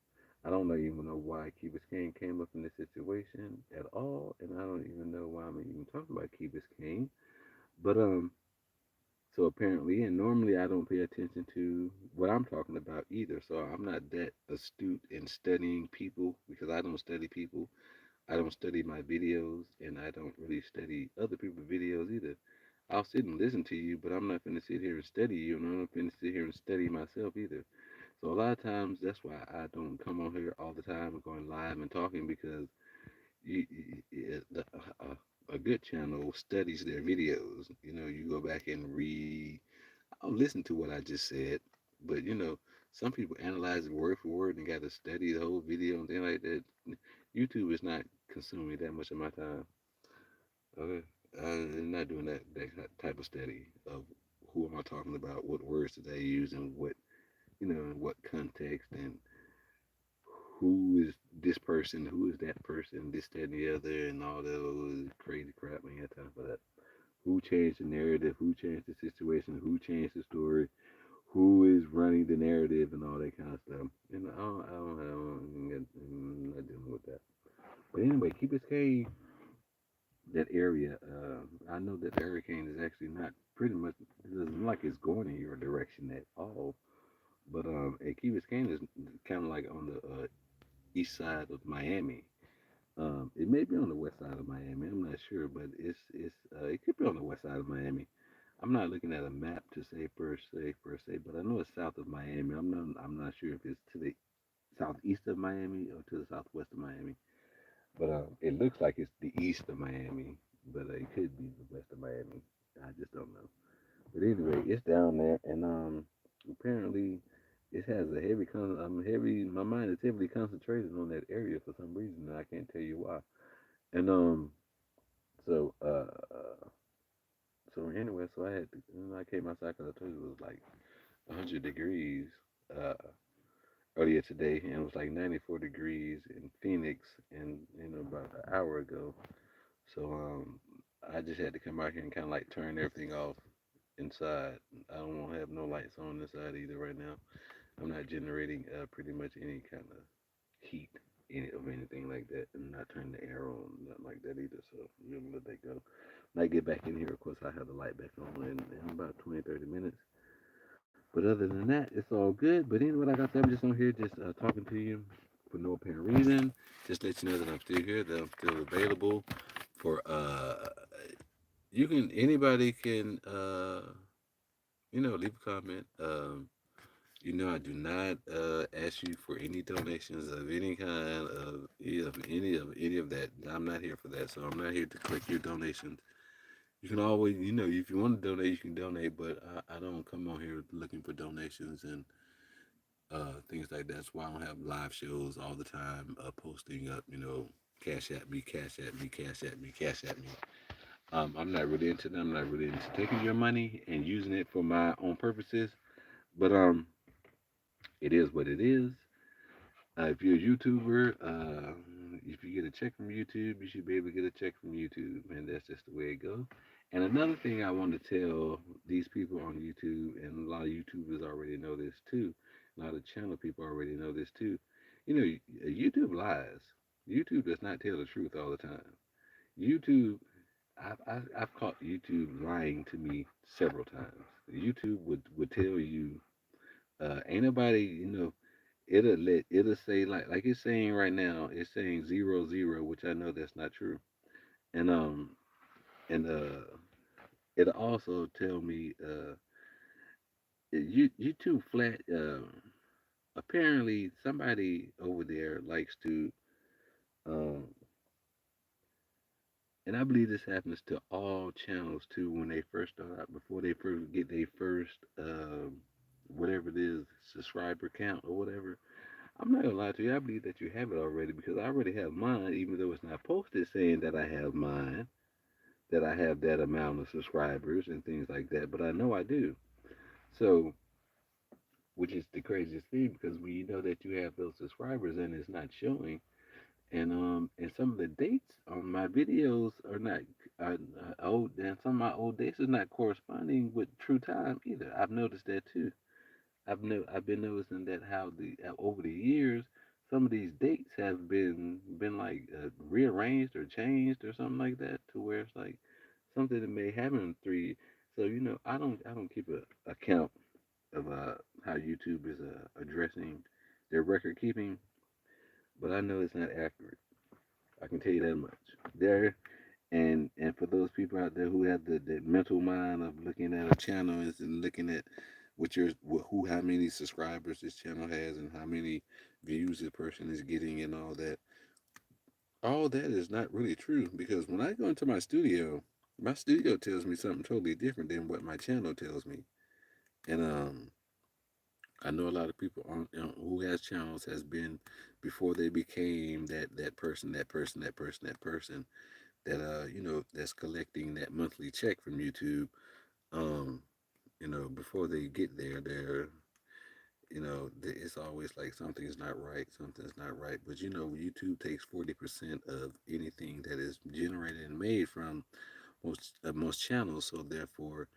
I don't even know why Key Biscayne came up in this situation at all, and I don't even know why I'm even talking about Key Biscayne. But so apparently, and normally I don't pay attention to what I'm talking about either. So I'm not that astute in studying people because I don't study people. I don't study my videos, and I don't really study other people's videos either. I'll sit and listen to you, but I'm not going to sit here and study you, and I'm not going to sit here and study myself either. So a lot of times, that's why I don't come on here all the time going live and talking because a good channel studies their videos. You go back and read. I'll listen to what I just said, but some people analyze it word for word and got to study the whole video and things like that. YouTube is not consuming that much of my time. Okay, I'm not doing that type of study of who am I talking about, what words did they use, and what in what context, and who is this person, who is that person, this, that, and the other, and all those crazy crap. Man, got time for that. Who changed the narrative? Who changed the situation? Who changed the story? Who is running the narrative and all that kind of stuff? And I'm not dealing with that. But anyway, Key Biscayne, that area, I know that the hurricane is actually not pretty much, it doesn't look like it's going in your direction at all. But Key Biscayne is kind of like on the east side of Miami. It may be on the west side of Miami. I'm not sure, but it could be on the west side of Miami. I'm not looking at a map to say per se, but I know it's south of Miami. I'm not sure if it's to the southeast of Miami or to the southwest of Miami. But it looks like it's the east of Miami, but it could be the west of Miami. I just don't know. But anyway, it's down there, and apparently it has a heavy heavy. My mind is heavily concentrated on that area for some reason, and I can't tell you why. And so so anyway, so I had to, I came outside because I told you it was like 100 degrees uh earlier today, and it was like 94 degrees in Phoenix, and about an hour ago. So I just had to come out here and kind of like turn everything off inside. I don't want to have no lights on inside either right now. I'm not generating pretty much any kind of heat of anything like that. I'm not turning the air on, nothing like that either. So we're gonna let that go. When I get back in here, of course, I have the light back on in about 20, 30 minutes. But other than that, it's all good. But anyway, like I said, I'm just on here just talking to you for no apparent reason. Just let you know that I'm still here, that I'm still available for you can anybody can leave a comment. I do not ask you for any donations of any kind of any of that. I'm not here for that, so I'm not here to collect your donations. You can always, if you want to donate, you can donate, but I don't come on here looking for donations and things like that. That's why I don't have live shows all the time, posting up, cash at me, cash at me, cash at me, cash at me. I'm not really into them. I'm not really into taking your money and using it for my own purposes. But it is what it is. If you're a YouTuber, if you get a check from YouTube, you should be able to get a check from YouTube, and that's just the way it goes. And another thing I want to tell these people on YouTube, and a lot of YouTubers already know this too. A lot of channel people already know this too. You know, YouTube lies. YouTube does not tell the truth all the time. YouTube, I've caught YouTube lying to me several times. YouTube would tell you, ain't nobody, it'll say like it's saying right now, it's saying 00, which I know that's not true. And and it'll also tell me YouTube flat apparently somebody over there likes to um and I believe this happens to all channels too when they first start out, before they first get their first whatever it is, subscriber count or whatever. I'm not gonna lie to you. I believe that you have it already because I already have mine, even though it's not posted saying that I have mine, that I have that amount of subscribers and things like that. But I know I do. So, which is the craziest thing because when you know that you have those subscribers and it's not showing, and some of the dates on my videos are not old, and some of my old dates are not corresponding with true time either. I've noticed that too. I've been noticing that how the over the years some of these dates have been like rearranged or changed or something like that to where it's like something that may happen in three. So I don't keep a count of how YouTube is addressing their record keeping, but I know it's not accurate. I can tell you that much. There and for those people out there who have the mental mind of looking at a channel and looking at how many subscribers this channel has and how many views this person is getting and all that is not really true because when I go into my studio tells me something totally different than what my channel tells me. And I know a lot of people who has channels has been before they became that person that that's collecting that monthly check from YouTube. Um, before they get there, it's always like something's not right, something's not right. But YouTube takes 40% of anything that is generated and made from most channels. So therefore,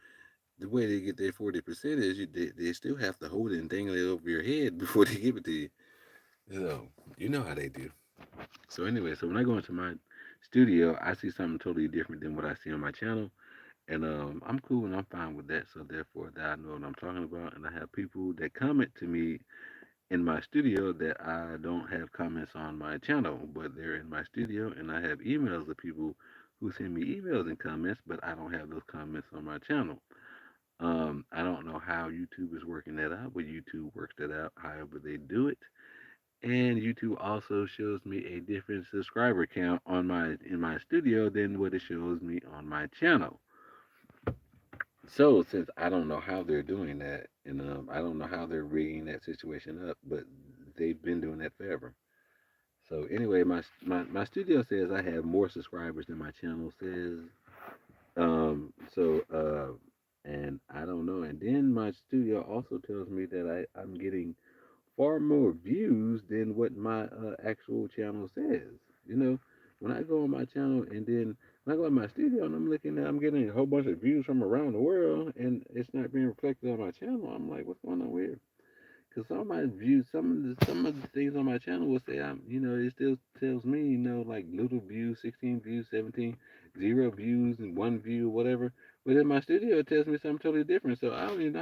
the way they get their 40% is they still have to hold it and dangle it over your head before they give it to you. So you know how they do. So anyway, so when I go into my studio, I see something totally different than what I see on my channel. And I'm cool and I'm fine with that. So therefore, that I know what I'm talking about. And I have people that comment to me in my studio that I don't have comments on my channel, but they're in my studio. And I have emails of people who send me emails and comments, but I don't have those comments on my channel. I don't know how YouTube is working that out, but YouTube works that out however they do it. And YouTube also shows me a different subscriber count on my in my studio than what it shows me on my channel. So since I don't know how they're doing that, and I don't know how they're rigging that situation up, but they've been doing that forever. So anyway, my studio says I have more subscribers than my channel says. And I don't know. And then my studio also tells me that I'm getting far more views than what my actual channel says. You know, when I go on my channel and then when I go in my studio and I'm getting a whole bunch of views from around the world, and it's not being reflected on my channel. I'm like, what's going on here? Because some of my views, some of the things on my channel will say it still tells me, like little views, 16 views, 17, 0 views, and 1 view, whatever. But in my studio, it tells me something totally different. So I don't even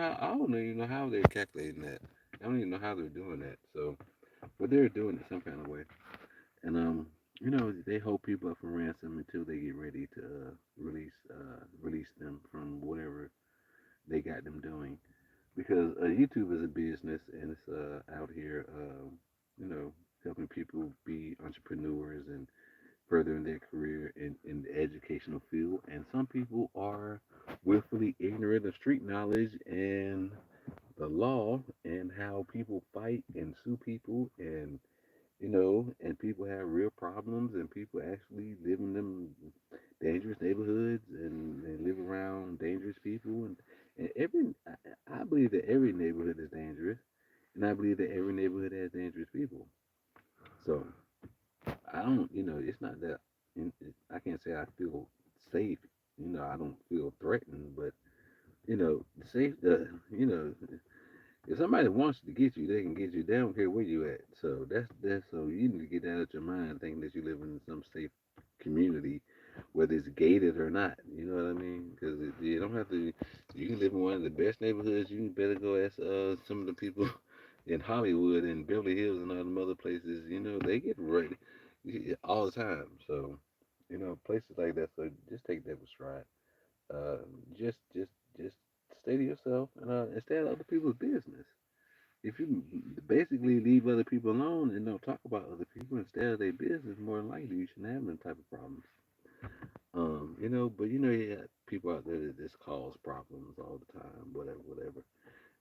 know how they're calculating that. I don't even know how they're doing that. So, but they're doing it some kind of way. And they hold people up for ransom until they get ready to release them from whatever they got them doing because YouTube is a business and it's out here, helping people be entrepreneurs and furthering their career in the educational field. And some people are willfully ignorant of street knowledge and the law and how people fight and sue people and people have real problems and people actually living them dangerous neighborhoods and they live around dangerous people. And I believe that every neighborhood is dangerous, and I believe that every neighborhood has dangerous people. So I don't, it's not that I can't say I feel safe. I don't feel threatened, but safe. If somebody wants to get you, they can get you. They don't care where you at. So that's so you need to get that out of your mind, thinking that you live in some safe community, whether it's gated or not. You know what I mean? Because you don't have to. You can live in one of the best neighborhoods. You better go ask some of the people in Hollywood and Beverly Hills and all them other places. They get ready all the time. So places like that. So just take that with stride. Uh, just stay to yourself and stay out of other people's business. If you basically leave other people alone and don't talk about other people and stay out of their business, more than likely you shouldn't have them type of problems. But you have people out there that just cause problems all the time, whatever, whatever.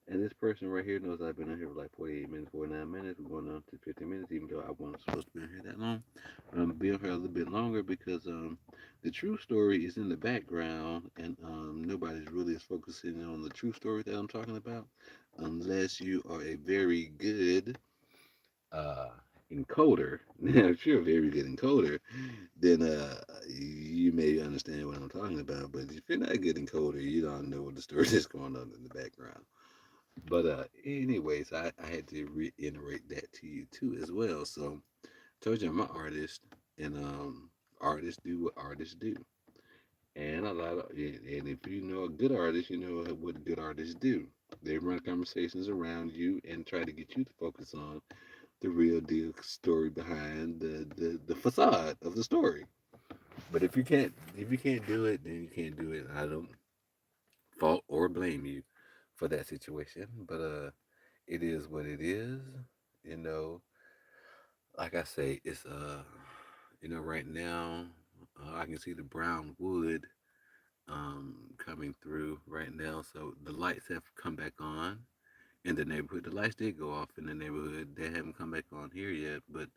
And this person right here knows I've been on here for like 48 minutes, 49 minutes. We're going on to 50 minutes, even though I wasn't supposed to be on here that long. But I'm going to be on here a little bit longer because the true story is in the background, and nobody's really is focusing on the true story that I'm talking about, unless you are a very good uh, encoder. Now, if you're a very good encoder, then you may understand what I'm talking about. But if you're not a good encoder, you don't know what the story is going on in the background. But anyways, I had to reiterate that to you too as well. So told you I'm an artist, and artists do what artists do, and a lot of and if you know a good artist, you know what good artists do. They run conversations around you and try to get you to focus on the real deal story behind the facade of the story. But if you can't do it, then you can't do it. I don't fault or blame you for that situation. But it is what it is. You know, like I say, it's right now, I can see the brown wood coming through right now. So the lights have come back on in the neighborhood. The lights did go off in the neighborhood. They haven't come back on here yet, but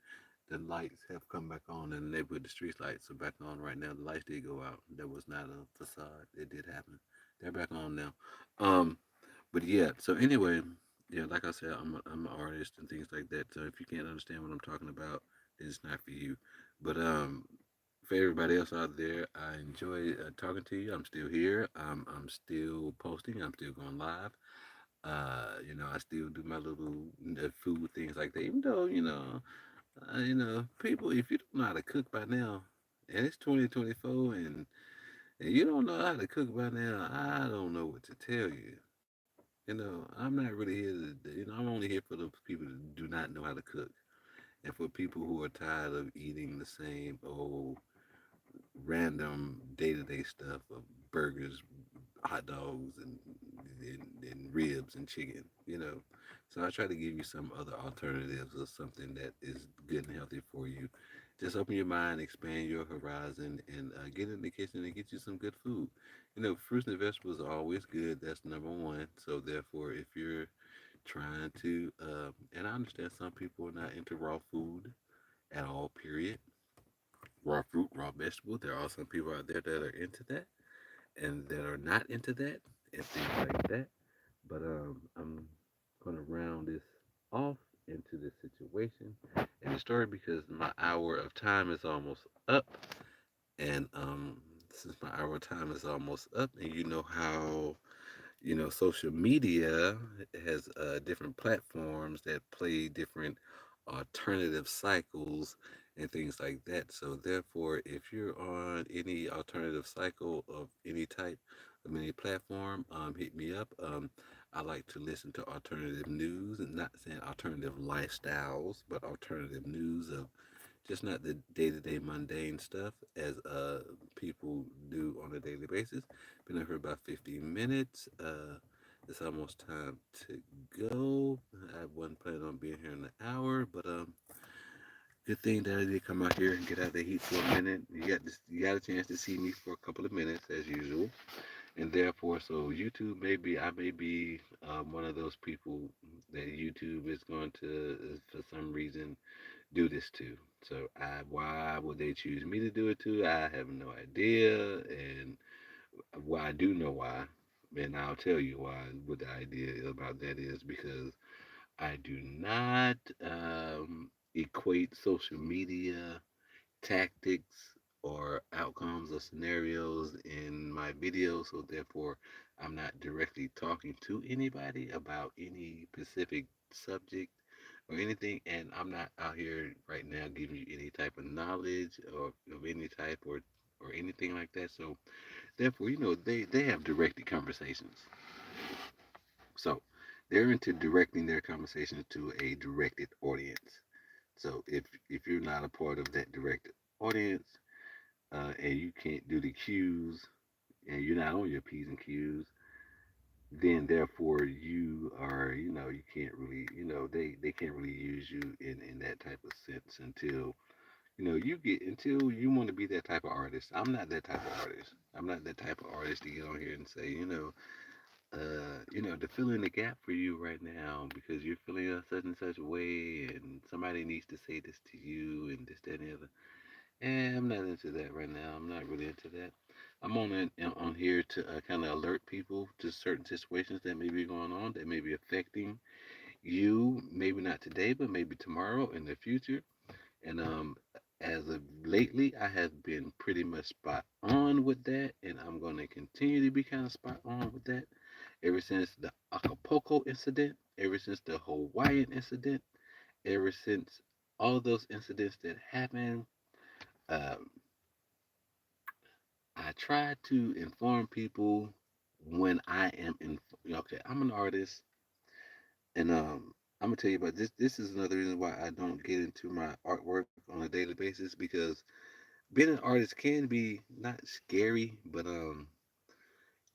the lights have come back on in the neighborhood. The street lights are back on right now. The lights did go out. That was not a facade. It did happen. They're back on now. Um, but yeah. So anyway, yeah, like I said, I'm an artist and things like that. So if you can't understand what I'm talking about, it's not for you. But for everybody else out there, I enjoy talking to you. I'm still here. I'm still posting. I'm still going live. I still do my little food things like that. Even though people, if you don't know how to cook by now, and it's 2024, and you don't know how to cook by now, I don't know what to tell you. I'm not really here I'm only here for those people that do not know how to cook, and for people who are tired of eating the same old random day to day stuff of burgers, hot dogs, and ribs and chicken. So I try to give you some other alternatives or something that is good and healthy for you. Just open your mind, expand your horizon, and get in the kitchen and get you some good food. Fruits and vegetables are always good. That's number one. So therefore, if you're trying to, and I understand some people are not into raw food at all. Period. Raw fruit, raw vegetable. There are some people out there that are into that and that are not into that and things like that. But I'm gonna round this off into this situation and the story because my hour of time is almost up, and since my hour of time is almost up, and you know how social media has different platforms that play different alternative cycles and things like that. So, therefore, if you're on any alternative cycle of any type, of any platform, hit me up. I like to listen to alternative news, and not saying alternative lifestyles, but alternative news of just not the day to day mundane stuff as people do on a daily basis. Been up for about 50 minutes. It's almost time to go. I wasn't planning on being here in an hour, but good thing that I did come out here and get out of the heat for a minute. You got a chance to see me for a couple of minutes as usual, and therefore, so YouTube I may be one of those people that YouTube is going to, for some reason, do this to. So why would they choose me to do it too? I have no idea. And well, I do know why, and I'll tell you why. What the idea about that is because I do not equate social media tactics or outcomes or scenarios in my videos, so therefore I'm not directly talking to anybody about any specific subject or anything, and I'm not out here right now giving you any type of knowledge or of any type or anything like that. So therefore, they have directed conversations. So they're into directing their conversations to a directed audience. So if you're not a part of that directed audience, and you can't do the cues, and you're not on your P's and Q's, then therefore you are, you can't really, they can't really use you in that type of sense until, until you want to be that type of artist. I'm not that type of artist. I'm not that type of artist to get on here and say, to fill in the gap for you right now because you're feeling a such and such way, and somebody needs to say this to you, and this, that, and the other. And I'm not into that right now. I'm not really into that. I'm on here to kind of alert people to certain situations that may be going on that may be affecting you. Maybe not today, but maybe tomorrow in the future. And as of lately, I have been pretty much spot on with that, and I'm going to continue to be kind of spot on with that. Ever since the Acapulco incident, ever since the Hawaiian incident, ever since all those incidents that happened. Um, I try to inform people when I am in. Okay, I'm an artist, and I'm gonna tell you about this. This is another reason why I don't get into my artwork on a daily basis because being an artist can be not scary, but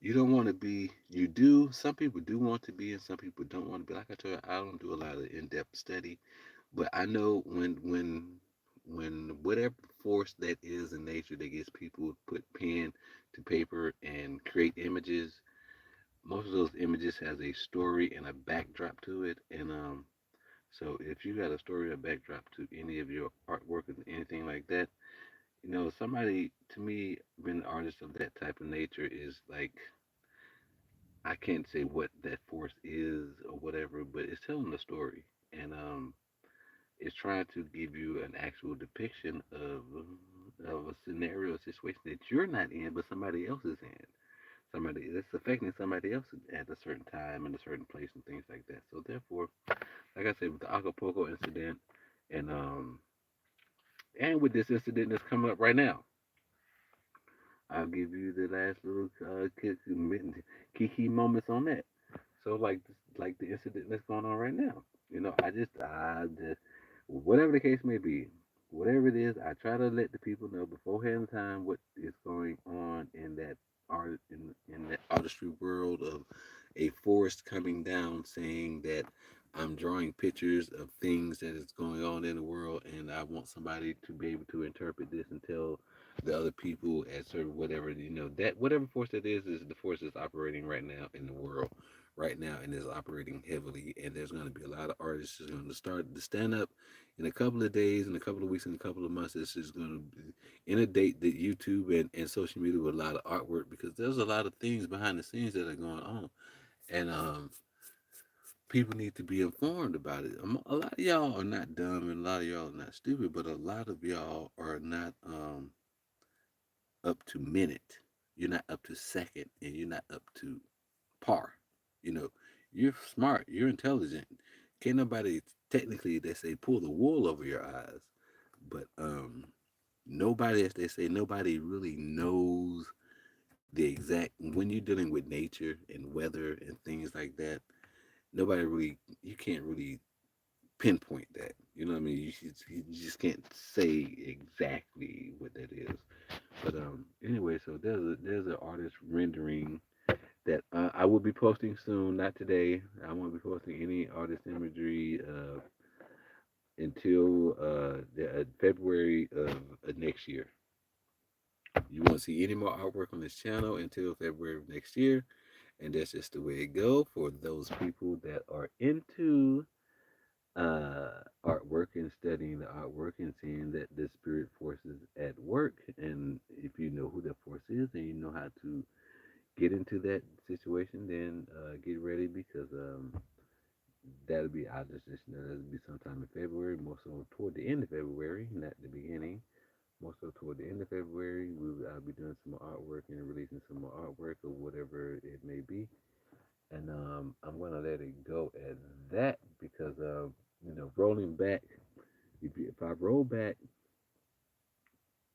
you don't want to be. You do. Some people do want to be, and some people don't want to be. Like I told you, I don't do a lot of in-depth study, but I know when whatever force that is in nature that gets people to put pen to paper and create images, most of those images has a story and a backdrop to it. And so if you got a story or backdrop to any of your artwork or anything like that, somebody to me being an artist of that type of nature is like I can't say what that force is or whatever, but it's telling a story. And is trying to give you an actual depiction of a scenario, a situation that you're not in, but somebody else is in. Somebody that's affecting somebody else at a certain time and a certain place and things like that. So therefore, like I said, with the Acapulco incident, and with this incident that's coming up right now, I'll give you the last little kiki moments on that. So like the incident that's going on right now. I just whatever the case may be, whatever it is, I try to let the people know beforehand in time what is going on in that art in that artistry world of a forest coming down, saying that I'm drawing pictures of things that is going on in the world, and I want somebody to be able to interpret this and tell the other people as sort of whatever that whatever force that is the force that's operating right now in the world right now and is operating heavily. And there's going to be a lot of artists who's going to start to stand up in a couple of days, in a couple of weeks, in a couple of months. This is going to inundate the YouTube and social media with a lot of artwork because there's a lot of things behind the scenes that are going on. And people need to be informed about it. A lot of y'all are not dumb and a lot of y'all are not stupid, but a lot of y'all are not up to minute. You're not up to second, and you're not up to par. You know, you're smart. You're intelligent. Can't nobody technically they say pull the wool over your eyes, but nobody, as they say, nobody really knows the exact when you're dealing with nature and weather and things like that. Nobody really you can't really pinpoint that. You know what I mean? You just can't say exactly what that is. But anyway, so there's an artist rendering that I will be posting soon. Not today. I won't be posting any artist imagery until February of next year. You won't see any more artwork on this channel until February of next year, and that's just the way it go for those people that are into artwork and studying the artwork and seeing that the spirit force is at work. And if you know who that force is and you know how to get into that situation, then get ready because that'll be, I just know that'll be sometime in February, more so toward the end of February, not the beginning. More so toward the end of February, I'll be doing some more artwork and releasing some more artwork or whatever it may be. And I'm gonna let it go at that because rolling back, if I roll back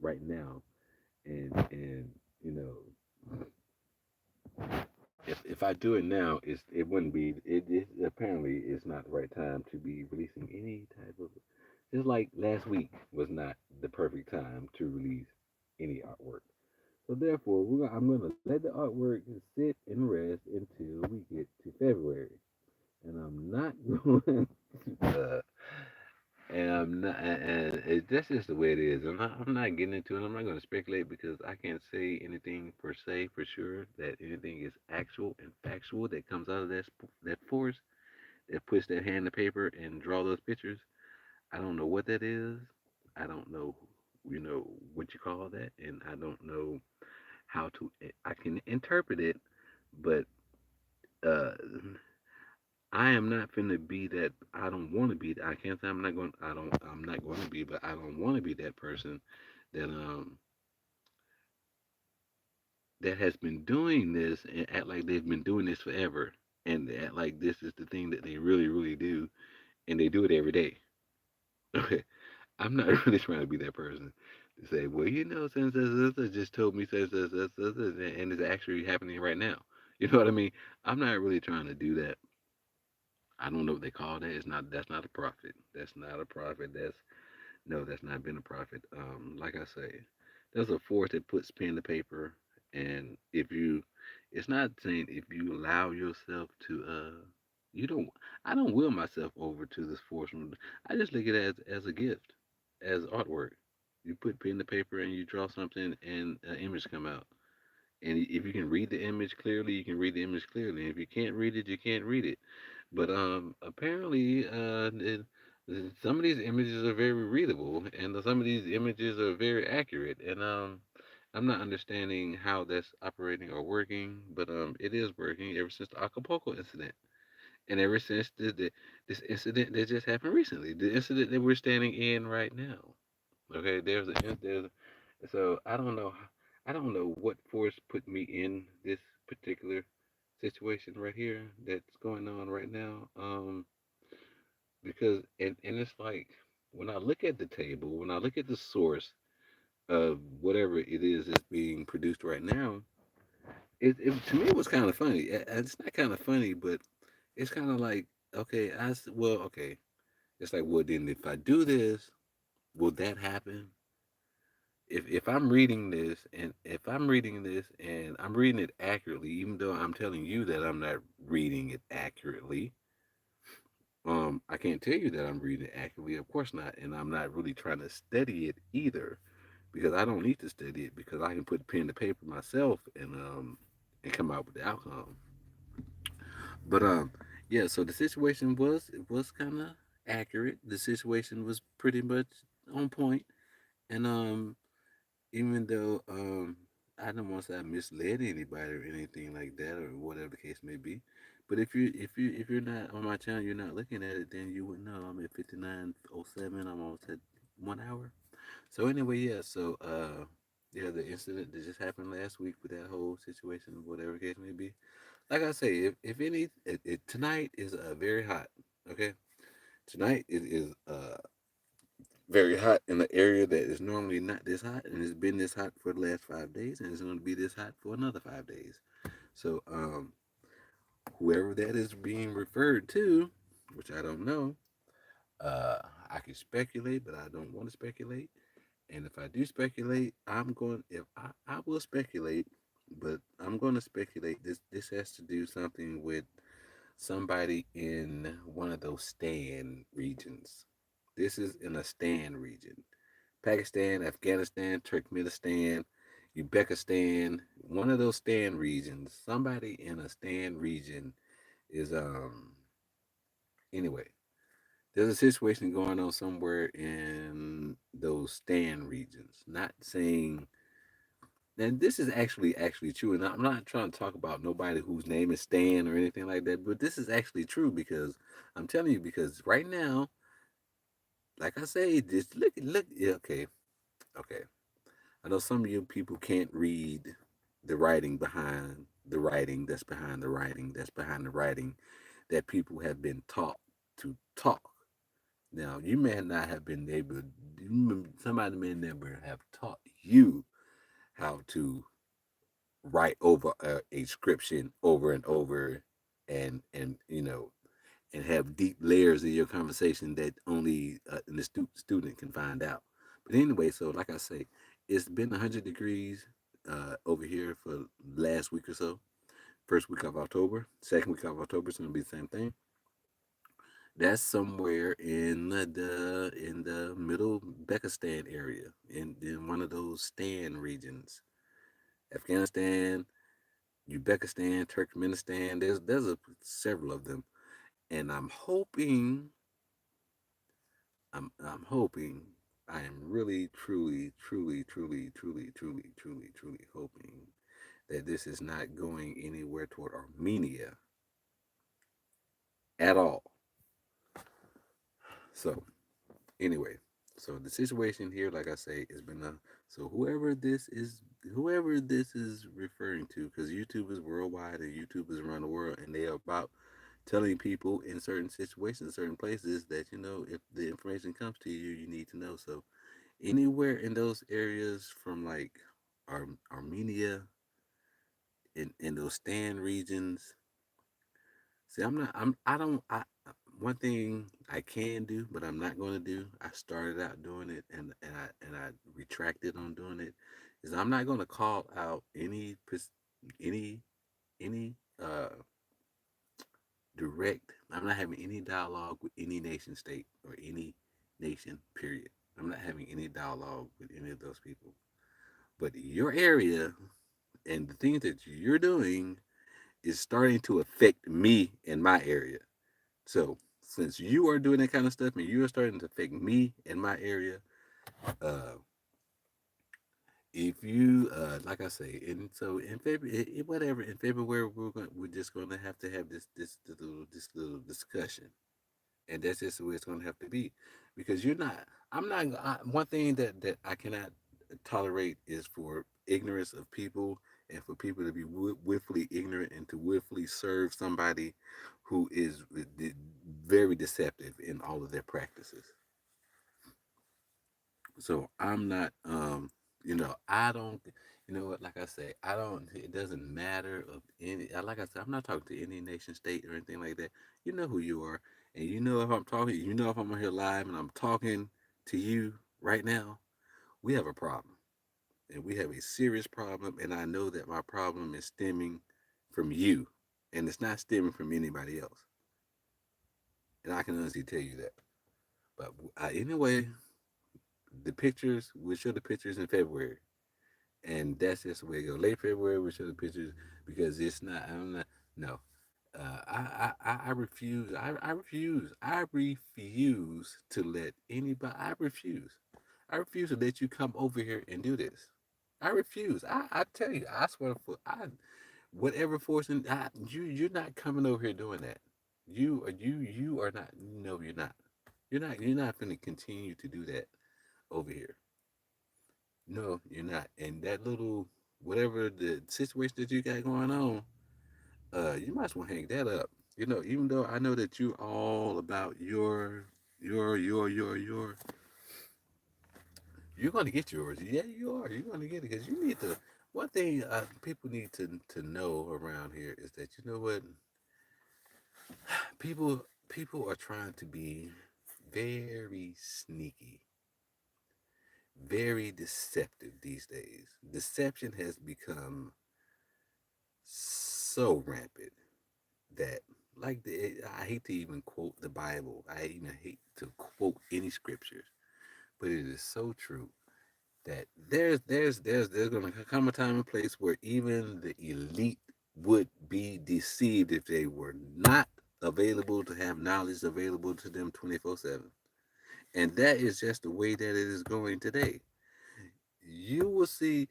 right now and you know if I do it now, it wouldn't be it apparently it's not the right time to be releasing any type of, just like last week was not the perfect time to release any artwork. So therefore, I'm gonna let the artwork sit and rest until we get to February, and I'm not going and I'm not, that's just the way it is. I'm not getting into it. I'm not going to speculate because I can't say anything per se for sure that anything is actual and factual that comes out of that force that puts that hand to paper and draw those pictures. I don't know what that is. I don't know, what you call that, and I don't know how to. I can interpret it, but uh, I am not finna be that. I don't want to be. I can't say I'm not going. I don't. I'm not going to be. But I don't want to be that person that that has been doing this and act like they've been doing this forever, and act like this is the thing that they really, really do, and they do it every day. Okay, I'm not really trying to be that person to say, well, since this just told me says this, and it's actually happening right now. You know what I mean? I'm not really trying to do that. I don't know what they call that. It's not. That's not a prophet. That's not a prophet. That's No, that's not been a prophet. Like I say, there's a force that puts pen to paper, and it's not saying if you allow yourself to, you don't. I don't will myself over to this force. I just look at it as a gift, as artwork. You put pen to paper and you draw something, and an image come out. And if you can read the image clearly, you can read the image clearly. And if you can't read it, you can't read it. But apparently, some of these images are very readable, and some of these images are very accurate. And I'm not understanding how that's operating or working, but it is working ever since the Acapulco incident, and ever since this incident that just happened recently, the incident that we're standing in right now. Okay, so I don't know what force put me in this particular situation right here that's going on right now. Because and it's like when I look at the table, when I look at the source of whatever it is that's being produced right now, it to me it was kind of funny. It's not kind of funny, but it's kind of like okay, okay. It's like well then if I do this, will that happen? If I'm reading this and if I'm reading this and I'm reading it accurately, even though I'm telling you that I'm not reading it accurately, I can't tell you that I'm reading it accurately, of course not, and I'm not really trying to study it either, because I don't need to study it because I can put pen to paper myself and come out with the outcome. But yeah, so the situation was kind of accurate. The situation was pretty much on point, and even though I don't want to say I misled anybody or anything like that or whatever the case may be, but if you're not on my channel, you're not looking at it, then you would know. I'm at 59:07. I'm almost at 1 hour. So anyway, yeah. So yeah, the incident that just happened last week with that whole situation, whatever the case may be. Like I say, if any, tonight is very hot. Okay, tonight it is very hot in an area that is normally not this hot, and it's been this hot for the last 5 days, and it's going to be this hot for another 5 days. So, whoever that is being referred to, which I don't know, uh, I can speculate, but I don't want to speculate. And if I do speculate, if I will speculate, but I'm going to speculate. This has to do something with somebody in one of those stand regions. This is in a stand region. Pakistan, Afghanistan, Turkmenistan, Uzbekistan, one of those stand regions. Somebody in a stand region is anyway. There's a situation going on somewhere in those Stan regions. Not saying, and this is actually true, and I'm not trying to talk about nobody whose name is Stan or anything like that, but this is actually true because I'm telling you, because right now, like I say, just look, yeah, okay, okay. I know some of you people can't read the writing behind the writing that's behind the writing that's behind the writing that people have been taught to talk. Now, you may not have been able, somebody may never have taught you how to write over a scription over and over, and and have deep layers in your conversation that only an astute student can find out. But anyway, so like I say, it's been 100 degrees over here for last week or so. First week of October, second week of October, it's gonna be the same thing. That's somewhere in the middle Bekistan area, in one of those Stan regions, Afghanistan, Uzbekistan, Turkmenistan. There's several of them, and I'm hoping, I am really, truly hoping that this is not going anywhere toward Armenia at all. So anyway, so the situation here, like I say, has been so whoever this is referring to, because YouTube is worldwide and YouTube is around the world, and they are about telling people in certain situations, certain places, that if the information comes to you, you need to know. So anywhere in those areas from like Armenia, in those Stan regions. See, I'm not. I don't. One thing I can do, but I'm not going to do. I started out doing it, and I retracted on doing it. Is I'm not going to call out any any direct. I'm not having any dialogue with any nation state or any nation. Period. I'm not having any dialogue with any of those people. But your area and the things that you're doing is starting to affect me in my area. So since you are doing that kind of stuff and you are starting to affect me in my area, uh, if you like I say, and so in February, whatever in February, we're just going to have this little discussion, and that's just the way it's going to have to be, because you're not. I'm not. One thing that I cannot tolerate is for ignorance of people, and for people to be willfully ignorant and to willfully serve somebody who is very deceptive in all of their practices. So I'm not. I don't. You know what? Like I say, I don't. It doesn't matter of any. Like I said, I'm not talking to any nation state or anything like that. You know who you are, and you know if I'm talking. You know if I'm on here live and I'm talking to you right now, we have a problem, and we have a serious problem. And I know that my problem is stemming from you, and it's not stemming from anybody else. And I can honestly tell you that. But anyway, the pictures. We'll show the pictures in February. And that's just the way it goes. Late February, we show the pictures because it's not. I'm not. No, I refuse. I refuse. I refuse to let anybody. I refuse. I refuse to let you come over here and do this. I refuse. I tell you. I swear for whatever forcing. You're not coming over here doing that. You are not. No, you're not. You're not going to continue to do that over here. No, you're not. And that little whatever the situation that you got going on, you might as well hang that up. Even though I know that you're all about your, you're going to get yours. Yeah, you are. You're going to get it because you need to. One thing people need to know around here is that you know what people are trying to be very sneaky, very deceptive these days. Deception has become so rampant that I hate to even quote the Bible. I even hate to quote any scriptures, but it is so true that there's going to come a time and place where even the elite would be deceived if they were not available, to have knowledge available to them 24/7. And that is just the way that it is going today. You will see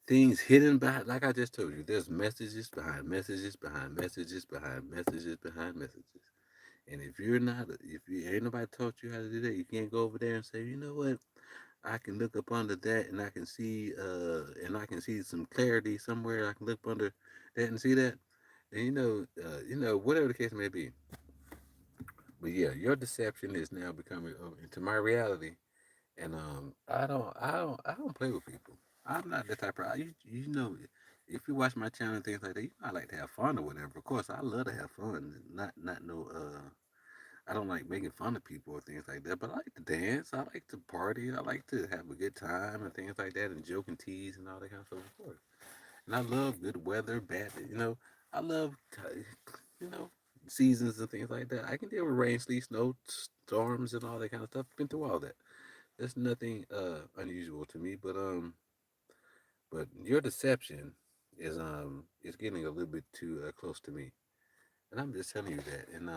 things hidden behind, like I just told you, there's messages behind messages behind messages behind messages behind messages. And if you're not, if you ain't nobody taught you how to do that, you can't go over there and say, you know what, I can look up under that and I can see some clarity somewhere. I can look under that and see that. And whatever the case may be. But yeah, your deception is now becoming into my reality. And I don't play with people. I'm not the type of if you watch my channel and things like that, I like to have fun or whatever. Of course, I love to have fun. Not no I don't like making fun of people or things like that. But I like to dance. I like to party. I like to have a good time and things like that, and joke and tease and all that kind of stuff. Of course. And I love good weather, bad. I love you know seasons and things like that. I can deal with rain, sleet, snow, storms, and all that kind of stuff. Been through all that. There's nothing unusual to me, but your deception is getting a little bit too close to me, and I'm just telling you that. And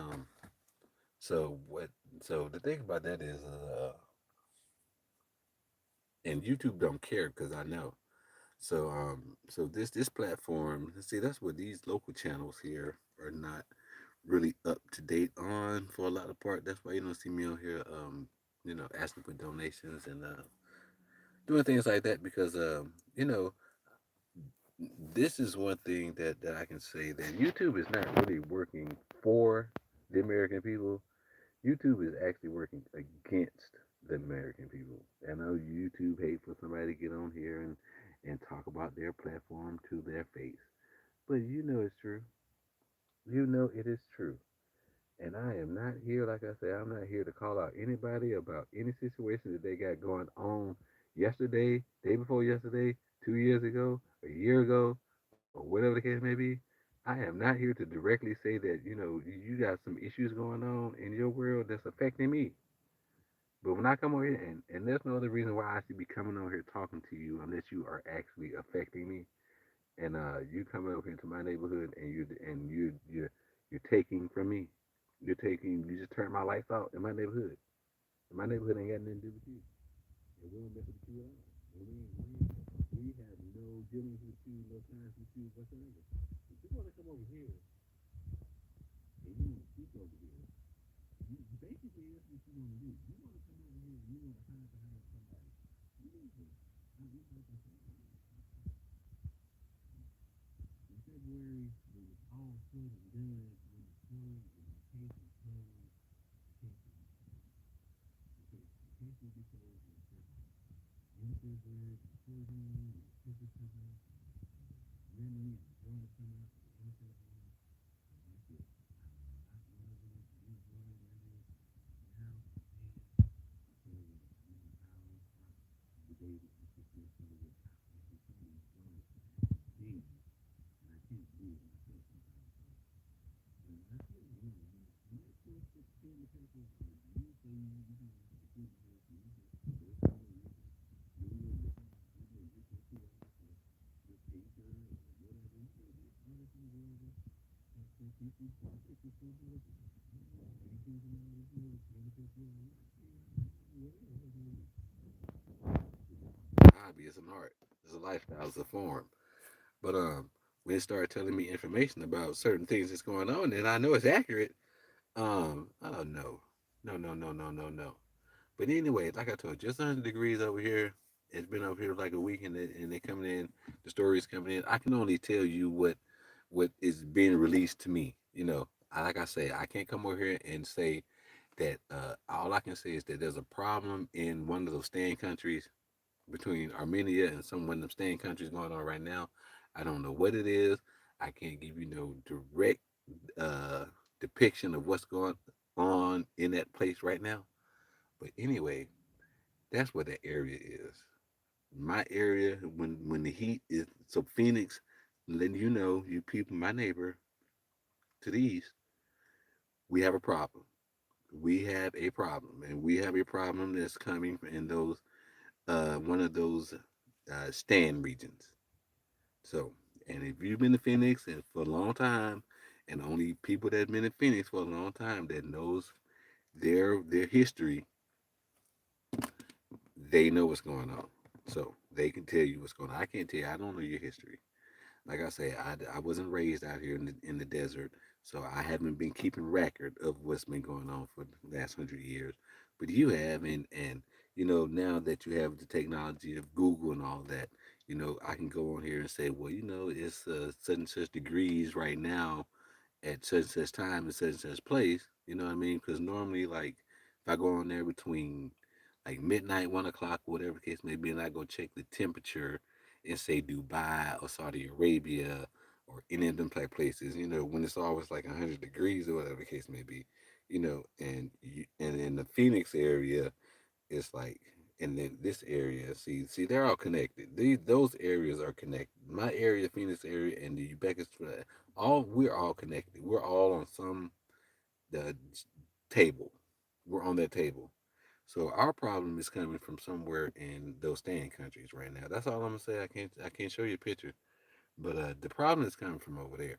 so what? So the thing about that is, and YouTube don't care because I know. So this platform, see, that's what these local channels here are not really up to date on for a lot of part. That's why you don't see me on here, asking for donations and doing things like that because this is one thing that I can say that YouTube is not really working for the American people. YouTube is actually working against the American people. I know YouTube hate for somebody to get on here and talk about their platform to their face. But you know it's true. You know it is true. And I am not here, like I said, I'm not here to call out anybody about any situation that they got going on yesterday, day before yesterday, 2 years ago, a year ago, or whatever the case may be. I am not here to directly say that, you got some issues going on in your world that's affecting me. But when I come over here, and there's no other reason why I should be coming over here talking to you unless you are actually affecting me. And you coming over here to my neighborhood and you're taking from me. You just turned my lights out in my neighborhood. And my neighborhood ain't got nothing to do with you. And we don't mess with you at all. And we have no dealings with you, no ties with you whatsoever. If you want to come over here and you want to speak over here, basically that's what you want to do. You want to come over here and you want to hide behind somebody. You need to. Like I said, in February, when it's all said and done, when the story and the case is closed, the case will be closed. The case will be closed in February. In February, the children, and the pictures come out, Remy and the daughter come out in February, and that's it. I'm not one of them. You daughter, Remy, now, man, so you know how the baby is just going to with how actually some of these words are actually being, and I can't believe myself sometimes. So that's it. When that 416 the paper, you say you have a good voice, and you say, there's something you can, you get your PRS or your pager or whatever, you can get artists in the world that people want to pick your phone up, paintings and all this, trying to pick you up. Whatever. Hobby, it's an art, it's a lifestyle, it's a form. But when it started telling me information about certain things that's going on, and I know it's accurate, oh no, no, no, no, no, no, no. But anyway, like I told you, just 100 degrees over here. It's been over here like a week, and they coming in. The stories coming in. I can only tell you what is being released to me. Like I say, I can't come over here and say that. All I can say is that there's a problem in one of those staying countries between Armenia and some one of them staying countries going on right now. I don't know what it is. I can't give you no direct uh, depiction of what's going on in that place right now. But anyway, that's where that area is. My area, when the heat is so Phoenix, letting you know, you people, my neighbor to the east, we have a problem. We have a problem, and we have a problem that's coming in those one of those stand regions. So, and if you've been to Phoenix and for a long time, and only people that been in Phoenix for a long time that knows their history, they know what's going on. So they can tell you what's going on. I can't tell you. I don't know your history. Like I say, I wasn't raised out here in the desert, so I haven't been keeping record of what's been going on for the last 100 years. But you have, and now that you have the technology of Google and all that, I can go on here and say, well, it's such and such degrees right now at such and such time and such and such place. You know what I mean? Because normally, like, if I go on there between like midnight, 1 o'clock, whatever the case may be, and I go check the temperature in say Dubai or Saudi Arabia or any of them type places, when it's always like 100 degrees or whatever the case may be, and in the Phoenix area, it's like, and then this area, see, they're all connected. Those areas are connected. My area, Phoenix area, and the Ubeckis, we're all connected. We're all on some the table. We're on that table. So our problem is coming from somewhere in those staying countries right now. That's all I'm gonna say. I can't show you a picture, but the problem is coming from over there.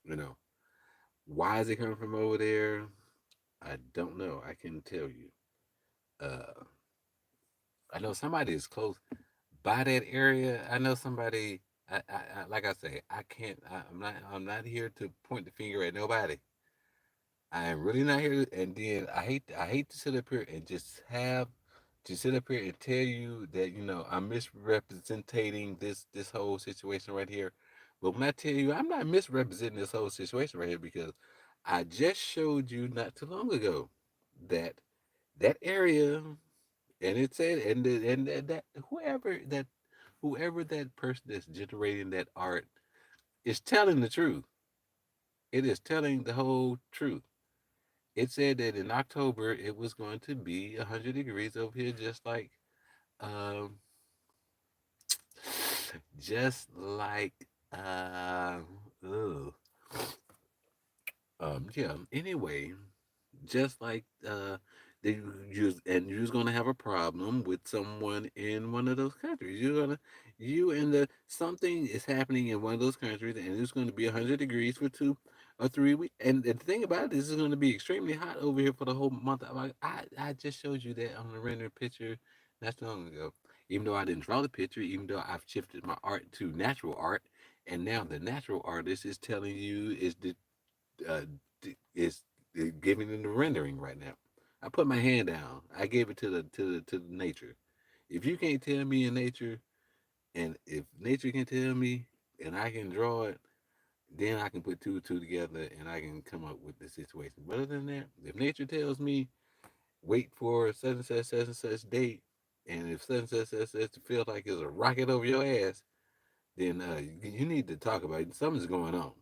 You know why is it coming from over there? I don't know. I can tell you. Uh, I know somebody is close by that area. I know somebody. Like I say, I can't. I'm not. I'm not here to point the finger at nobody. I am really not here. And then I hate to sit up here and just sit up here and tell you that I'm misrepresenting this whole situation right here. But when I tell you I'm not misrepresenting this whole situation right here, because I just showed you not too long ago that that area, and it said, and that whoever that person that's generating that art is telling the truth. It is telling the whole truth. It said that in October it was going to be 100 degrees over here, um, just like, ugh. Yeah. Anyway, just like you was gonna have a problem with someone in one of those countries. You and the something is happening in one of those countries, and it's going to be 100 degrees for 2 or 3 weeks. And the thing about it is, it's going to be extremely hot over here for the whole month. I just showed you that on the render picture not too long ago. Even though I didn't draw the picture, even though I've shifted my art to natural art, and now the natural artist is telling you uh, is giving them the rendering right now. I put my hand down. I gave it to the nature. If you can't tell me in nature, and if nature can tell me, and I can draw it, then I can put two and two together, and I can come up with the situation. But other than that, if nature tells me wait for such and such date, and if such feels like there's a rocket over your ass, then you need to talk about it. Something's going on.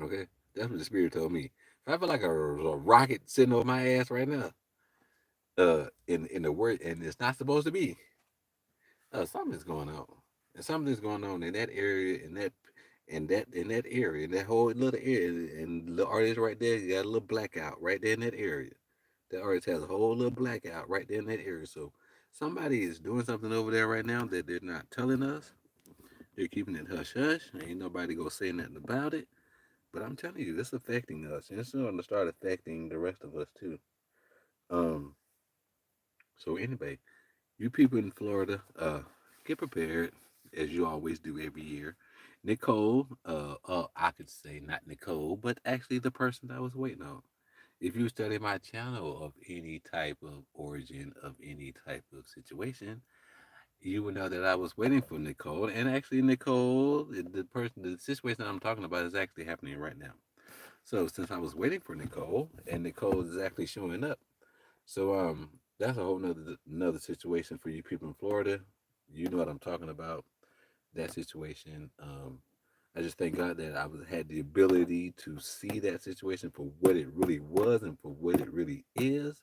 Okay, that's what the spirit told me. If I feel like a rocket sitting over my ass right now, in the word, and it's not supposed to be, something's going on, and something's going on in that area, in that area, in that whole little area, and the artist right there got a little blackout right there in that area. The artist has a whole little blackout right there in that area. So somebody is doing something over there right now that they're not telling us. They're keeping it hush hush. Ain't nobody gonna say nothing about it. But I'm telling you, it's affecting us, and it's going to start affecting the rest of us too. Um. So anyway, you people in Florida, get prepared as you always do every year. Nicole, I could say not Nicole, but actually the person that I was waiting on. If you study my channel of any type of origin of any type of situation, you would know that I was waiting for Nicole. And actually, Nicole, the situation that I'm talking about is actually happening right now. So since I was waiting for Nicole, and Nicole is actually showing up, so that's a whole another situation for you people in Florida. You know what I'm talking about. That situation. I just thank God that had the ability to see that situation for what it really was and for what it really is,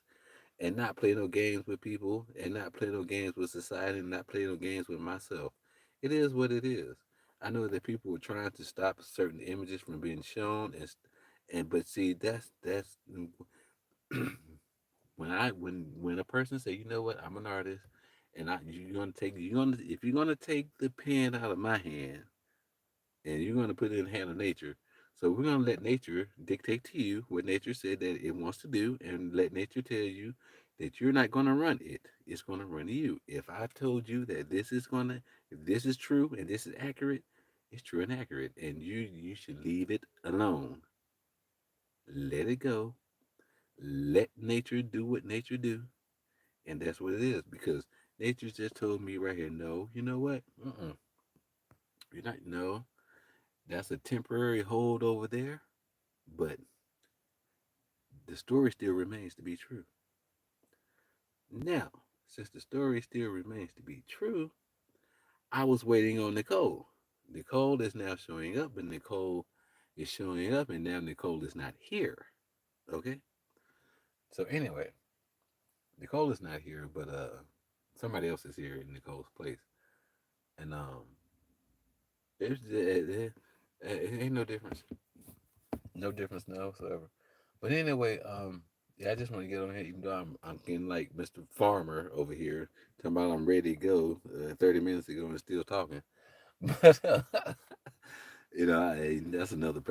and not play no games with people, and not play no games with society, and not play no games with myself. It is what it is. I know that people were trying to stop certain images from being shown, and but see, that's when a person say, you know what, I'm an artist, and you're gonna if you're gonna take the pen out of my hand, and you're gonna put it in the hand of nature. So we're gonna let nature dictate to you what nature said that it wants to do, and let nature tell you that you're not gonna run it. It's gonna run you. If I told you that if this is true and this is accurate, it's true and accurate, and you should leave it alone. Let it go. Let nature do what nature do, and that's what it is. Because nature just told me right here, no, you know what? You're not. No, that's a temporary hold over there, but the story still remains to be true. Now, since the story still remains to be true, I was waiting on Nicole. Nicole is now showing up, but Nicole is showing up, and now Nicole is not here. Okay. So anyway, Nicole is not here, but somebody else is here in Nicole's place, and it ain't no difference, no difference no whatsoever. But anyway, yeah, I just want to get on here, even though I'm getting like Mr. Farmer over here, talking about I'm ready to go 30 minutes ago and still talking. But that's another.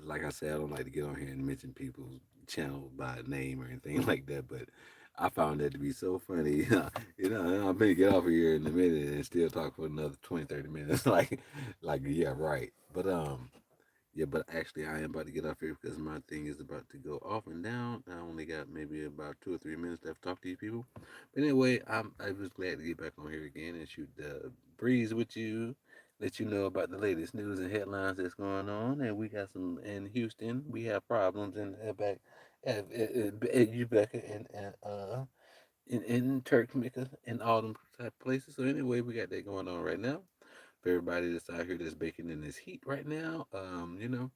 Like I said, I don't like to get on here and mention people's channel by name or anything like that. But I found that to be so funny. I'm gonna get off of here in a minute and still talk for another 20, 30 minutes. like yeah, right. But yeah, but actually, I am about to get off here because my thing is about to go off and down. I only got maybe about 2 or 3 minutes left to talk to you people. But anyway, I was glad to get back on here again and shoot the breeze with you, let you know about the latest news and headlines that's going on. And we got some in Houston. We have problems in back at Ubeca in Turkmeka and all them type of places. So anyway, we got that going on right now. For everybody that's out here that's baking in this heat right now, you know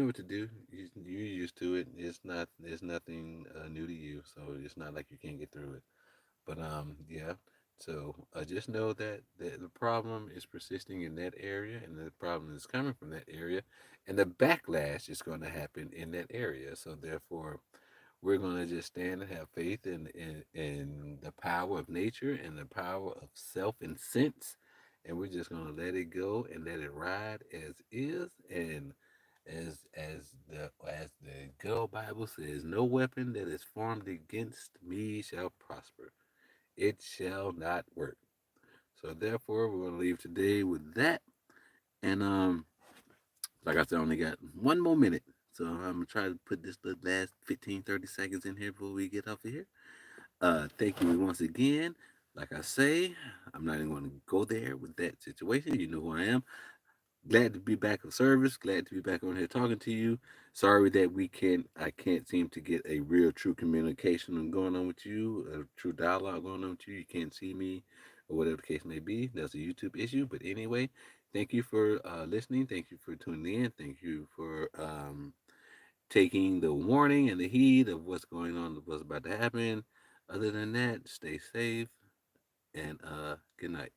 what to do. You're used to it. It's nothing new to you, so it's not like you can't get through it. But yeah. So just know that the problem is persisting in that area, and the problem is coming from that area, and the backlash is going to happen in that area. So therefore, we're going to just stand and have faith in the power of nature and the power of self and sense, and we're just going to let it go and let it ride as is. And as the good old Bible says, no weapon that is formed against me shall prosper. It shall not work. So therefore, we're going to leave today with that. And like I said, I only got one more minute. So I'm gonna try to put this the last 15, 30 seconds in here before we get off of here. Thank you once again. Like I say, I'm not even going to go there with that situation. You know who I am. Glad to be back of service. Glad to be back on here talking to you. Sorry that I can't seem to get a real true communication going on with you, a true dialogue going on with you. You can't see me or whatever the case may be. That's a YouTube issue. But anyway, thank you for listening. Thank you for tuning in. Thank you for taking the warning and the heed of what's going on, what's about to happen. Other than that, stay safe and good night.